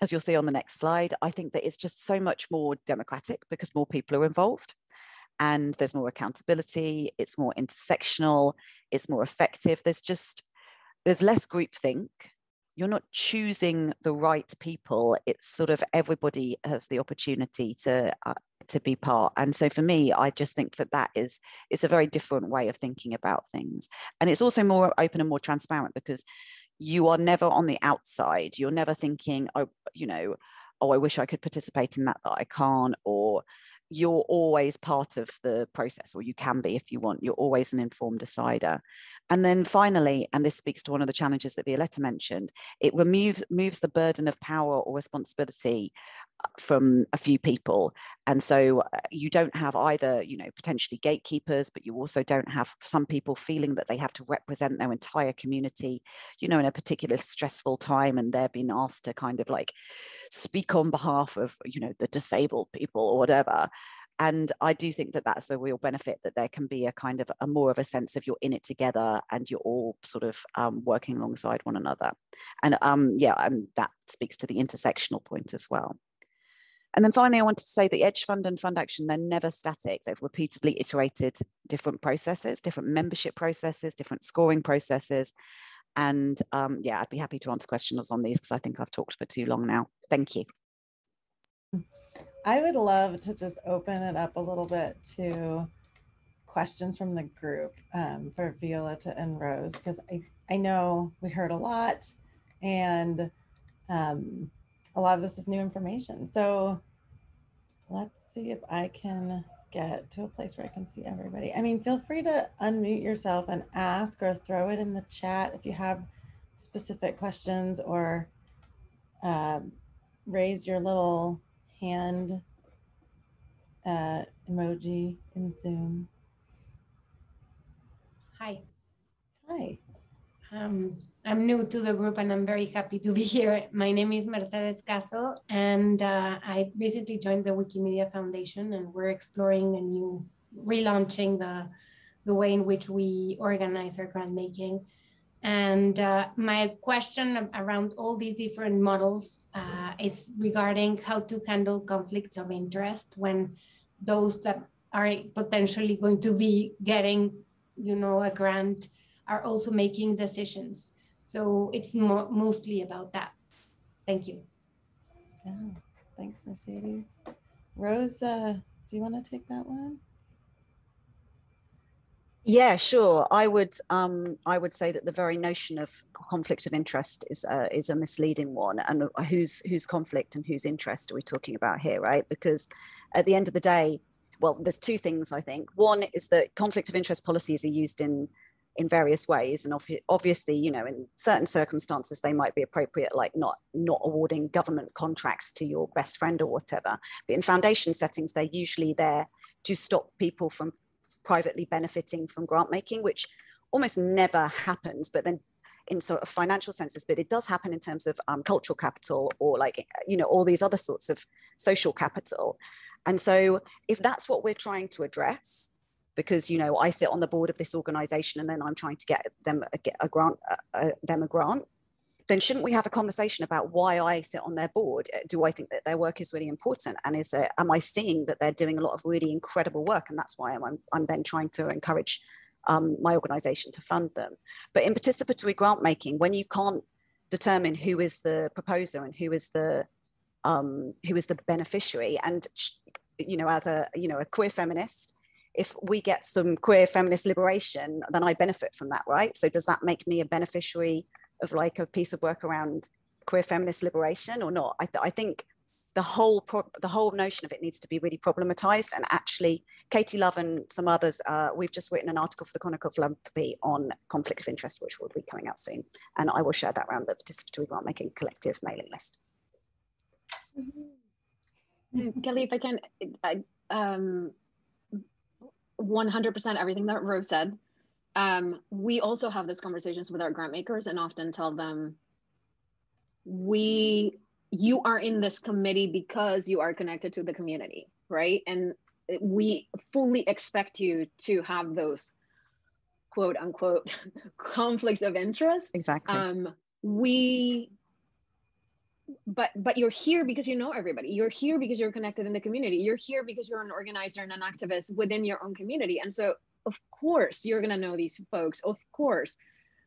as you'll see on the next slide, I think that it's just so much more democratic because more people are involved and there's more accountability, it's more intersectional, it's more effective. There's less groupthink. You're not choosing the right people. It's sort of everybody has the opportunity to be part. And so for me, I just think that it's a very different way of thinking about things. And it's also more open and more transparent because you are never on the outside. You're never thinking, oh, you know, oh, I wish I could participate in that, but I can't, or you're always part of the process, or you can be if you want. You're always an informed decider. And then finally, and this speaks to one of the challenges that Violeta mentioned, it moves the burden of power or responsibility from a few people. And so you don't have either, you know, potentially gatekeepers, but you also don't have some people feeling that they have to represent their entire community, you know, in a particular stressful time, and they're being asked to kind of like speak on behalf of, you know, the disabled people or whatever. And I do think that that's a real benefit, that there can be a kind of a more of a sense of you're in it together and you're all sort of working alongside one another. And that speaks to the intersectional point as well. And then finally, I wanted to say the Edge Fund and FundAction, they're never static. They've repeatedly iterated different processes, different membership processes, different scoring processes. And I'd be happy to answer questions on these because I think I've talked for too long now. Thank you. I would love to just open it up a little bit to questions from the group for Violeta and Rose, because I know we heard a lot and a lot of this is new information. So let's see if I can get to a place where I can see everybody. I mean, feel free to unmute yourself and ask or throw it in the chat if you have specific questions, or raise your little hand emoji in Zoom. Hi. Hi. I'm new to the group and I'm very happy to be here. My name is Mercedes Caso, and I recently joined the Wikimedia Foundation, and we're exploring a new, relaunching the way in which we organize our grant making. And my question around all these different models is regarding how to handle conflicts of interest when those that are potentially going to be getting, a grant are also making decisions. So it's mostly about that. Thank you. Yeah, thanks, Mercedes. Rose, do you want to take that one? Yeah, sure. I would say that the very notion of conflict of interest is a misleading one. And whose conflict and whose interest are we talking about here, right? Because at the end of the day, well, there's two things, I think. One is that conflict of interest policies are used in various ways, and obviously, in certain circumstances they might be appropriate, like not awarding government contracts to your best friend or whatever. But in foundation settings, they're usually there to stop people from privately benefiting from grant making, which almost never happens, but then in sort of financial senses, but it does happen in terms of cultural capital, or all these other sorts of social capital. And so if that's what we're trying to address, because I sit on the board of this organization and then I'm trying to get them a grant, then shouldn't we have a conversation about why I sit on their board? Do I think that their work is really important? And am I seeing that they're doing a lot of really incredible work? And that's why I'm then trying to encourage my organization to fund them. But in participatory grant making, when you can't determine who is the proposer and who is the beneficiary, and as a queer feminist, if we get some queer feminist liberation, then I benefit from that, right? So does that make me a beneficiary of like a piece of work around queer feminist liberation or not? I think the whole notion of it needs to be really problematized. And actually, Katie Love and some others, we've just written an article for the Chronicle of Philanthropy on conflict of interest, which will be coming out soon. And I will share that around the Participatory Grantmaking Collective mailing list. Kelley, if I can, 100% everything that Rose said. We also have these conversations with our grant makers and often tell them, you are in this committee because you are connected to the community, right? And we fully expect you to have those quote unquote conflicts of interest. Exactly. But you're here because you know everybody. You're here because you're connected in the community. You're here because you're an organizer and an activist within your own community. And so, of course, you're going to know these folks, of course.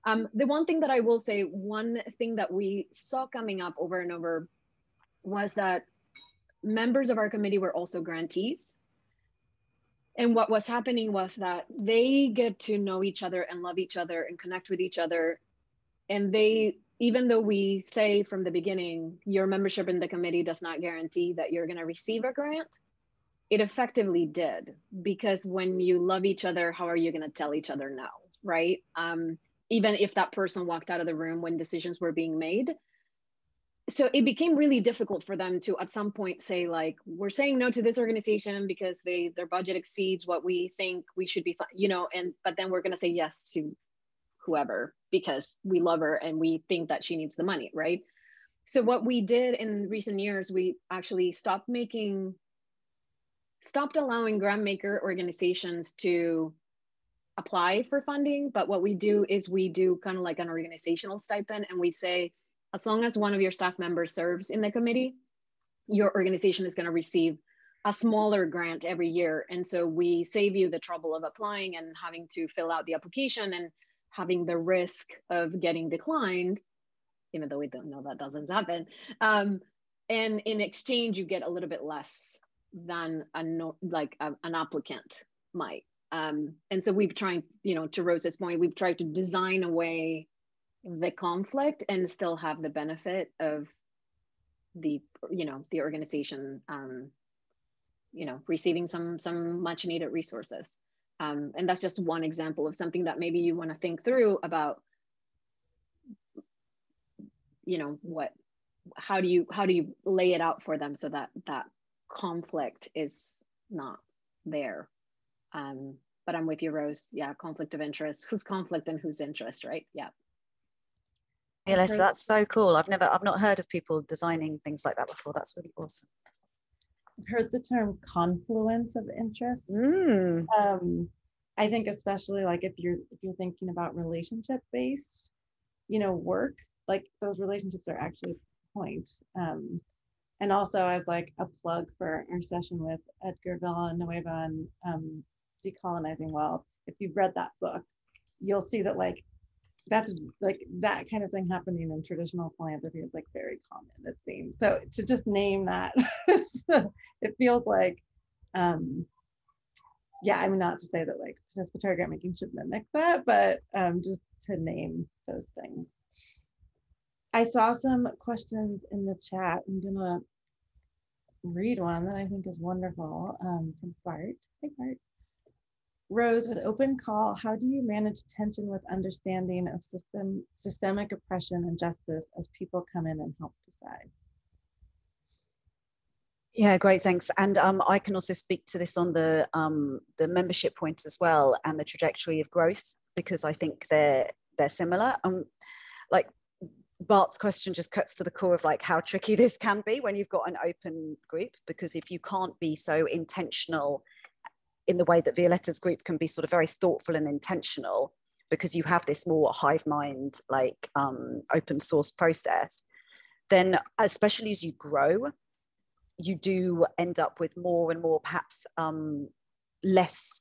The one thing that I will say, one thing that we saw coming up over and over was that members of our committee were also grantees. And what was happening was that they get to know each other and love each other and connect with each other. And even though we say from the beginning, your membership in the committee does not guarantee that you're going to receive a grant, it effectively did. Because when you love each other, how are you going to tell each other no, right? Even if that person walked out of the room when decisions were being made. So it became really difficult for them to at some point say, like, we're saying no to this organization because their budget exceeds what we think we should be, but then we're going to say yes to whoever because we love her and we think that she needs the money, right? So what we did in recent years, we actually stopped allowing grant maker organizations to apply for funding. But what we do is we do kind of like an organizational stipend, and we say, as long as one of your staff members serves in the committee, your organization is going to receive a smaller grant every year. And so we save you the trouble of applying and having to fill out the application and having the risk of getting declined, even though we don't know that doesn't happen. And in exchange, you get a little bit less than an applicant might. And so we've tried, to Rose's point, we've tried to design away the conflict and still have the benefit of the organization, receiving some much needed resources. And that's just one example of something that maybe you want to think through about, how do you lay it out for them so that that conflict is not there. But I'm with you, Rose. Yeah, conflict of interest. Whose conflict and whose interest, right? Yeah. Yeah, that's so cool. I've not heard of people designing things like that before. That's really awesome. I've heard the term confluence of interest. I think especially like if you're thinking about relationship based, work, like those relationships are actually the point. And also as like a plug for our session with Edgar Villanueva and Decolonizing Wealth, if you've read that book, you'll see that like that's like that kind of thing happening in traditional philanthropy is like very common, it seems. So to just name that, it feels like, yeah, I mean, not to say that like participatory grant making should mimic that, but just to name those things. I saw some questions in the chat. I'm gonna read one that I think is wonderful from Bart. Hey, Bart. Rose, with open call, how do you manage tension with understanding of systemic oppression and justice as people come in and help decide? Yeah, great, thanks. And I can also speak to this on the membership points as well and the trajectory of growth, because I think they're similar. Like Bart's question just cuts to the core of like how tricky this can be when you've got an open group, because if you can't be so intentional in the way that Violeta's group can be sort of very thoughtful and intentional, because you have this more hive mind, like open source process, then especially as you grow, you do end up with more and more perhaps less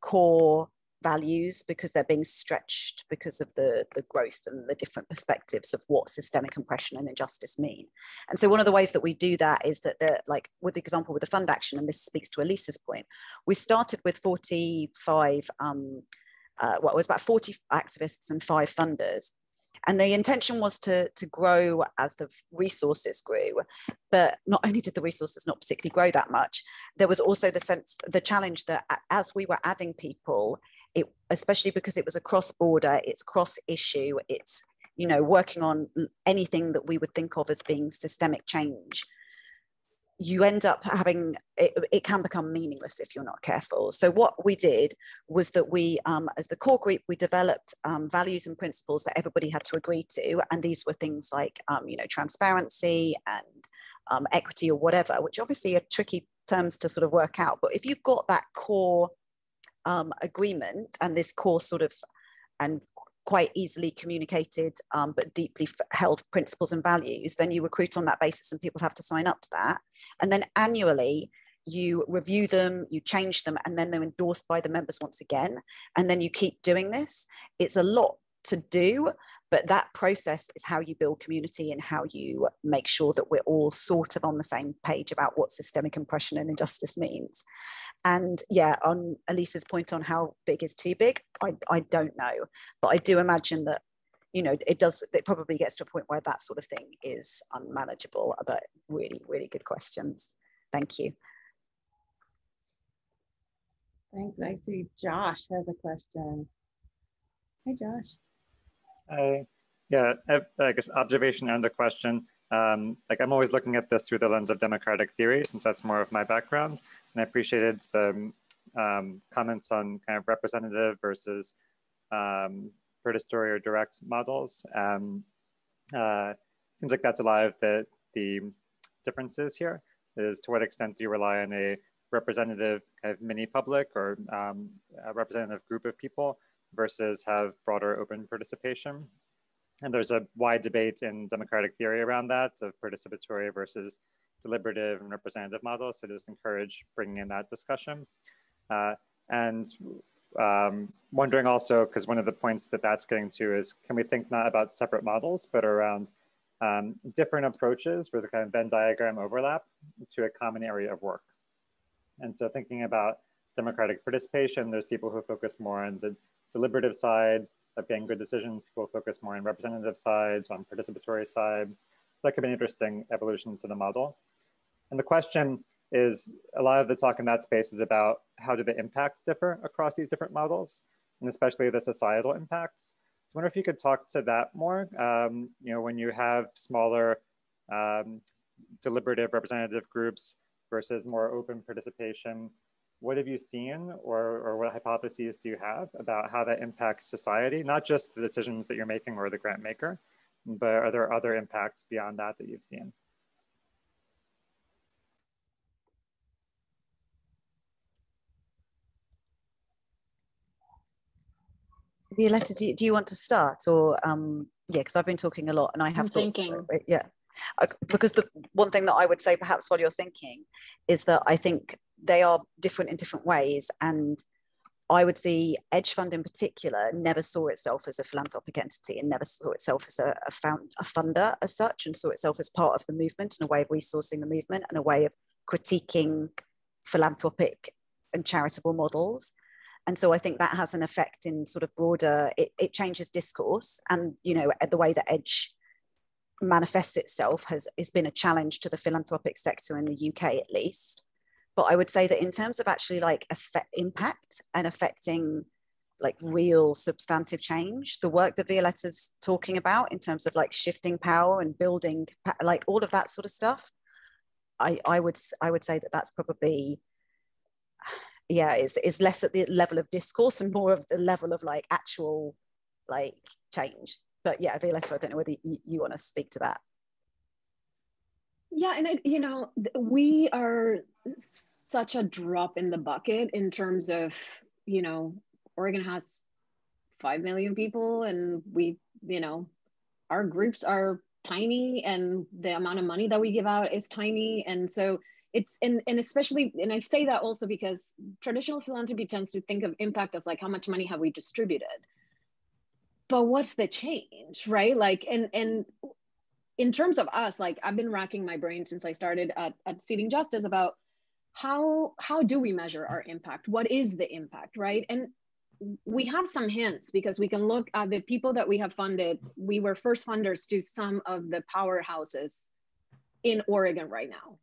core values, because they're being stretched because of the growth and the different perspectives of what systemic oppression and injustice mean. And so one of the ways that we do that is that like with the example with the FundAction, and this speaks to Elisa's point, we started with 45, it was about 40 activists and 5 funders. And the intention was to grow as the resources grew, but not only did the resources not particularly grow that much, there was also the challenge that as we were adding people, especially because it was a cross-border, it's cross-issue, it's working on anything that we would think of as being systemic change, you end up having, it can become meaningless if you're not careful. So what we did was that we, as the core group, we developed values and principles that everybody had to agree to. And these were things like, transparency and equity or whatever, which obviously are tricky terms to sort of work out. But if you've got that core agreement and this core sort of, and quite easily communicated but deeply held principles and values, then you recruit on that basis and people have to sign up to that. And then annually you review them, you change them, and then they're endorsed by the members once again. And then you keep doing this. It's a lot to do, but that process is how you build community and how you make sure that we're all sort of on the same page about what systemic oppression and injustice means. And yeah, on Elisa's point on how big is too big, I don't know, but I do imagine that, it probably gets to a point where that sort of thing is unmanageable. But really, really good questions. Thank you. Thanks. I see Josh has a question. Hi, Josh. Yeah, I guess observation and a question. Like I'm always looking at this through the lens of democratic theory, since that's more of my background. And I appreciated the comments on kind of representative versus participatory or direct models. Seems like that's a lot of the differences here, is to what extent do you rely on a representative kind of mini public or a representative group of people versus have broader open participation. And there's a wide debate in democratic theory around that, of participatory versus deliberative and representative models. So just encourage bringing in that discussion. And wondering also, because one of the points that that's getting to is, can we think not about separate models, but around different approaches where the kind of Venn diagram overlap to a common area of work. And so thinking about democratic participation, there's people who focus more on the deliberative side of getting good decisions, people focus more on representative sides, on participatory side. So that could be an interesting evolution to the model. And the question is, a lot of the talk in that space is about how do the impacts differ across these different models, and especially the societal impacts. So I wonder if you could talk to that more. When you have smaller deliberative representative groups versus more open participation, what have you seen, or what hypotheses do you have about how that impacts society, not just the decisions that you're making or the grant maker, but are there other impacts beyond that that you've seen? Violeta, do you want to start, or yeah, because I've been talking a lot and I have thoughts. Thinking. So, yeah, because the one thing that I would say perhaps while you're thinking is that I think they are different in different ways, and I would see Edge Fund in particular never saw itself as a philanthropic entity and never saw itself as a funder as such, and saw itself as part of the movement and a way of resourcing the movement and a way of critiquing philanthropic and charitable models. And so I think that has an effect in sort of broader, it changes discourse. And, you know, the way that Edge manifests itself has been a challenge to the philanthropic sector in the UK, at least. But I would say that in terms of actually like impact and affecting like real substantive change, the work that Violeta's talking about in terms of like shifting power and building, like all of that sort of stuff, I would say that that's probably, yeah, is less at the level of discourse and more of the level of like actual like change. But yeah, Violeta, I don't know whether you want to speak to that. Yeah, and you know, we are such a drop in the bucket in terms of, you know, Oregon has 5 million people, and we, you know, our groups are tiny, and the amount of money that we give out is tiny, and so it's and especially, and I say that also because traditional philanthropy tends to think of impact as like how much money have we distributed, but what's the change, right? Like, and in terms of us, like I've been racking my brain since I started at Seeding Justice about how do we measure our impact? What is the impact, right? And we have some hints because we can look at the people that we have funded. We were first funders to some of the powerhouses in Oregon right now.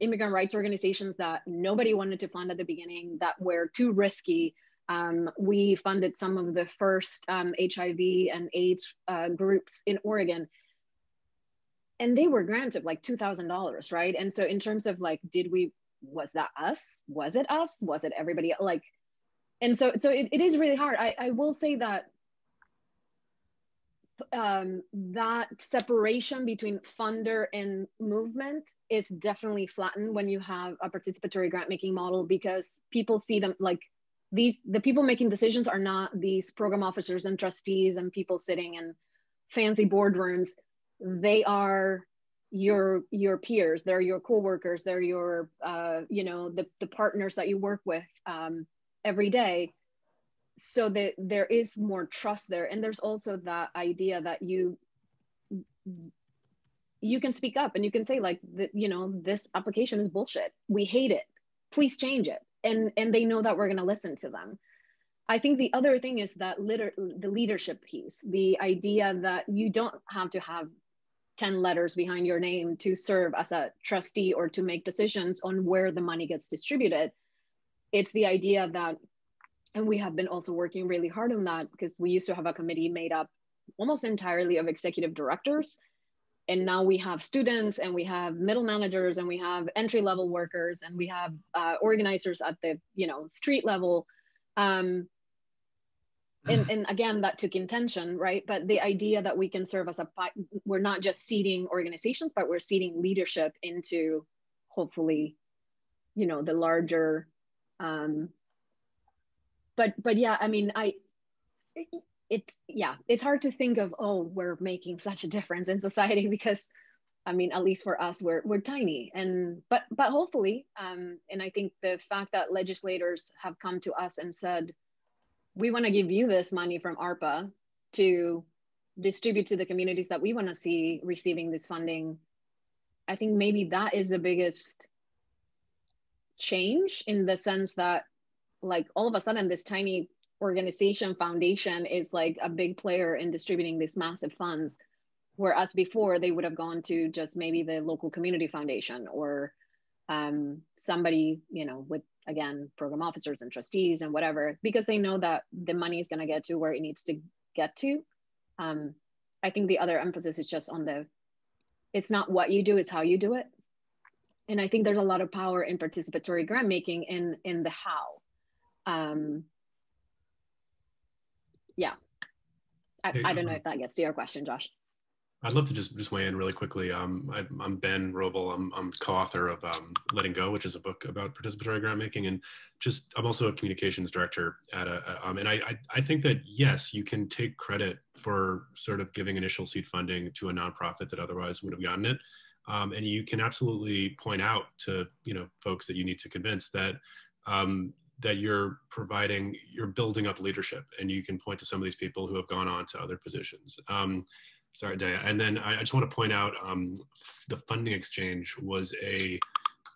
Immigrant rights organizations that nobody wanted to fund at the beginning, that were too risky. We funded some of the first HIV and AIDS groups in Oregon, and they were grants of like $2,000, right? And so in terms of like, was that us? Was it us? Was it everybody? Like, and so it is really hard. I will say that that separation between funder and movement is definitely flattened when you have a participatory grant making model, because people see them like the people making decisions are not these program officers and trustees and people sitting in fancy boardrooms. They are your peers, they're your coworkers, they're your you know, the partners that you work with every day. So that there is more trust there, and there's also that idea that you can speak up and you can say like, you know, this application is bullshit, we hate it, please change it, and they know that we're going to listen to them. I think the other thing is that the leadership piece, the idea that you don't have to have 10 letters behind your name to serve as a trustee or to make decisions on where the money gets distributed. It's the idea that, and we have been also working really hard on that, because we used to have a committee made up almost entirely of executive directors. And now we have students, and we have middle managers, and we have entry-level workers, and we have organizers at the, you know, street level. And again, that took intention, right? But the idea that we can serve as we're not just seeding organizations, but we're seeding leadership into, hopefully, you know, the larger, but yeah, I mean, it's hard to think of, oh, we're making such a difference in society, because I mean, at least for us, we're tiny, and but hopefully, and I think the fact that legislators have come to us and said, we want to give you this money from ARPA to distribute to the communities that we want to see receiving this funding, I think maybe that is the biggest change, in the sense that, like, all of a sudden this tiny organization foundation is like a big player in distributing these massive funds, whereas before they would have gone to just maybe the local community foundation or somebody, you know, with, again, program officers and trustees and whatever, because they know that the money is going to get to where it needs to get to. I think the other emphasis is just on it's not what you do, it's how you do it. And I think there's a lot of power in participatory grant making in the how. Yeah, I don't know if that gets to your question, Josh. I'd love to just weigh in really quickly. I'm Ben Roble. I'm co-author of Letting Go, which is a book about participatory grant making, and I'm also a communications director at and I think that yes, you can take credit for sort of giving initial seed funding to a nonprofit that otherwise would have gotten it, and you can absolutely point out to folks that you need to convince that that you're building up leadership, and you can point to some of these people who have gone on to other positions. Sorry, Daya. And then I just want to point out the funding exchange was a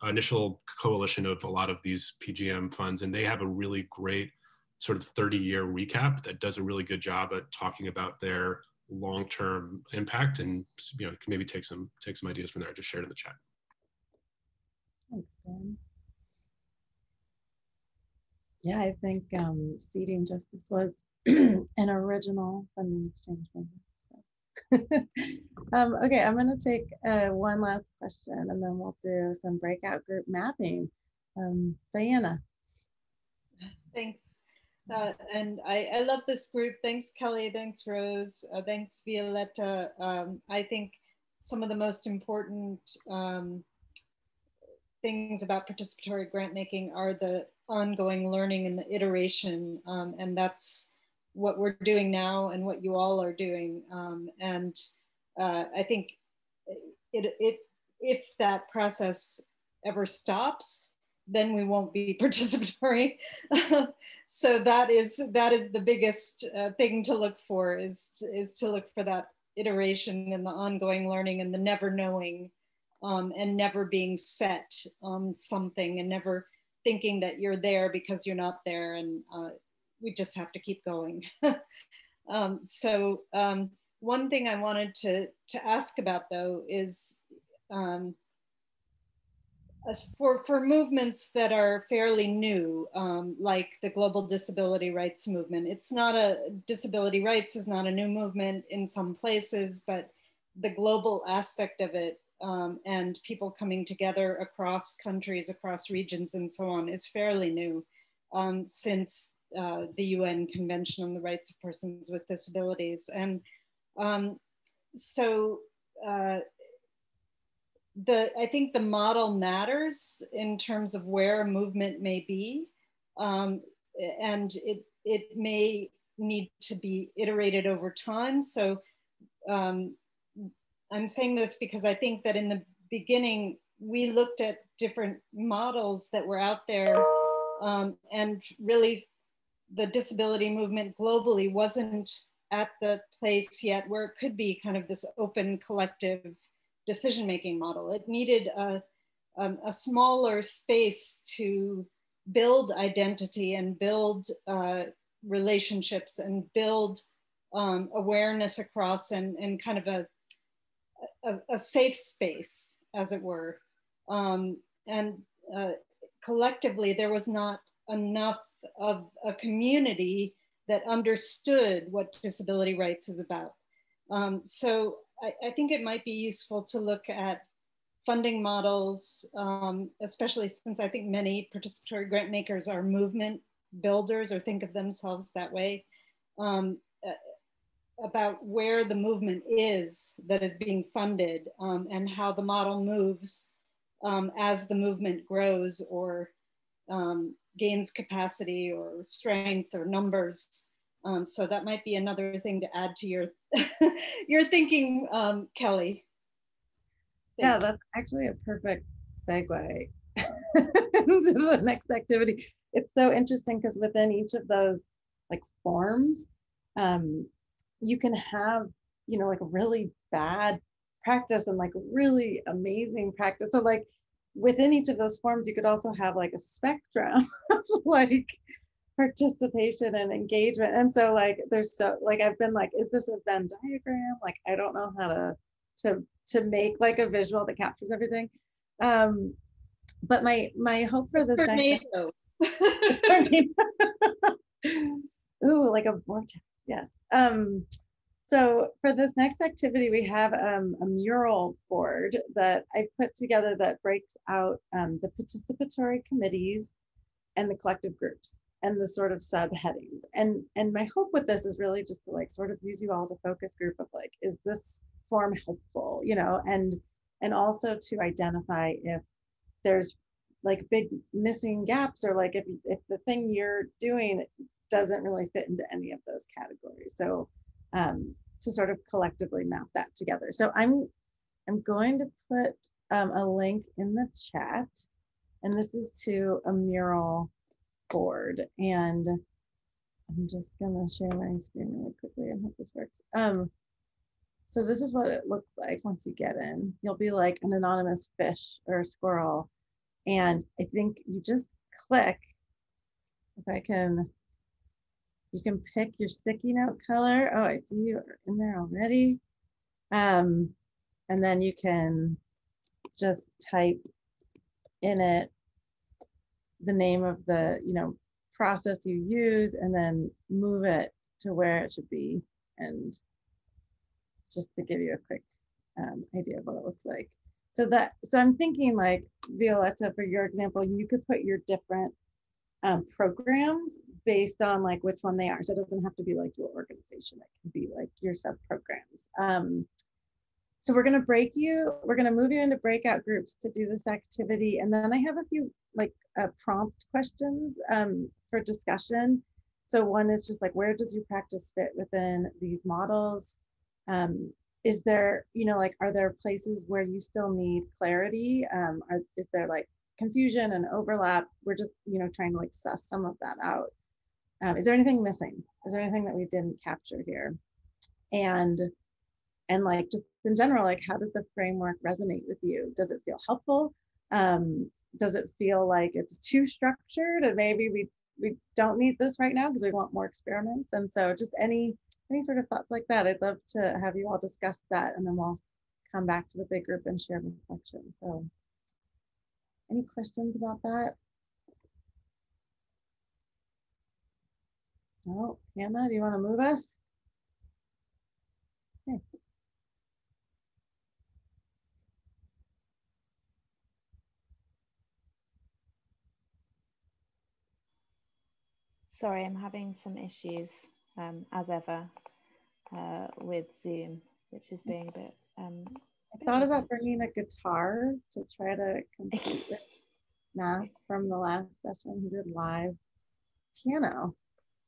initial coalition of a lot of these PGM funds, and they have a really great sort of 30-year recap that does a really good job at talking about their long-term impact, and can maybe take some ideas from there. I just shared in the chat. Thanks, Ben. Yeah, I think Seeding Justice was an original funding exchange member. Okay, I'm going to take one last question, and then we'll do some breakout group mapping. Diana. Thanks. And I love this group. Thanks, Kelley. Thanks, Rose. Thanks, Violeta. I think some of the most important things about participatory grant making are the ongoing learning and the iteration, and that's what we're doing now and what you all are doing. I think if that process ever stops, then we won't be participatory. So that is the biggest thing to look for, is to look for that iteration and the ongoing learning and the never knowing, and never being set on something and never thinking that you're there because you're not there, and we just have to keep going. One thing I wanted to ask about, though, is for movements that are fairly new, like the global disability rights movement. Disability rights is not a new movement in some places, but the global aspect of it, and people coming together across countries, across regions, and so on, is fairly new, since the UN Convention on the Rights of Persons with Disabilities. And I think the model matters in terms of where a movement may be, and it may need to be iterated over time. So I'm saying this because I think that in the beginning, we looked at different models that were out there, and really the disability movement globally wasn't at the place yet where it could be kind of this open collective decision-making model. It needed a smaller space to build identity and build relationships and build awareness across, and kind of a safe space, as it were. Collectively, there was not enough of a community that understood what disability rights is about. So I think it might be useful to look at funding models, especially since I think many participatory grant makers are movement builders or think of themselves that way, about where the movement is that is being funded, and how the model moves as the movement grows or gains capacity or strength or numbers. So that might be another thing to add to your your thinking, Kelley. Thanks. Yeah, that's actually a perfect segue into the next activity. It's so interesting because within each of those like forms, you can have, like really bad practice and like really amazing practice. So like within each of those forms, you could also have like a spectrum of like participation and engagement. And so like there's I've been like, is this a Venn diagram? Like I don't know how to make like a visual that captures everything. But my hope for this tornado. Ooh, like a vortex, yes. So for this next activity, we have a mural board that I put together that breaks out the participatory committees and the collective groups and the sort of subheadings. And my hope with this is really just to like sort of use you all as a focus group of like, is this form helpful, you know, and also to identify if there's like big missing gaps, or like if the thing you're doing doesn't really fit into any of those categories. So to sort of collectively map that together. So I'm going to put a link in the chat, and this is to a mural board, and I'm just gonna share my screen really quickly and hope this works. So this is what it looks like once you get in. You'll be like an anonymous fish or a squirrel, and I think you just click, if I can, you can pick your sticky note color. Oh, I see you in there already. And then you can just type in it the name of the, you know, process you use, and then move it to where it should be. And just to give you a quick idea of what it looks like. So I'm thinking like, Violeta, for your example, you could put your different programs based on like which one they are. So it doesn't have to be like your organization. It can be like your sub-programs. So we're going to move you into breakout groups to do this activity. And then I have a few like prompt questions for discussion. So one is just like, where does your practice fit within these models? Is there, you know, like, are there places where you still need clarity? Is there like confusion and overlap? We're just, you know, trying to like suss some of that out. Is there anything missing? Is there anything that we didn't capture here? And like, just in general, like, how does the framework resonate with you? Does it feel helpful? Does it feel like it's too structured and maybe we don't need this right now because we want more experiments? And so just any sort of thoughts like that, I'd love to have you all discuss that, and then we'll come back to the big group and share reflections. So any questions about that? Oh, Hannah, do you want to move us? Okay. Sorry, I'm having some issues, as ever, with Zoom, which is being a bit... I thought about bringing a guitar to try to complete with Matt from the last session. He did live piano.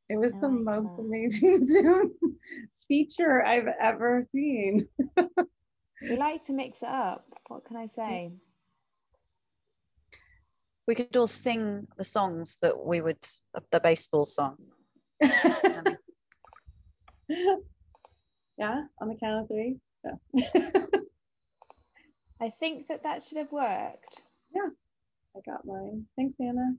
It was the most amazing Zoom feature I've ever seen. We like to mix it up. What can I say? We could all sing the songs that we would, the baseball song. Yeah, on the count of three. Yeah. I think that should have worked. Yeah, I got mine. Thanks, Anna.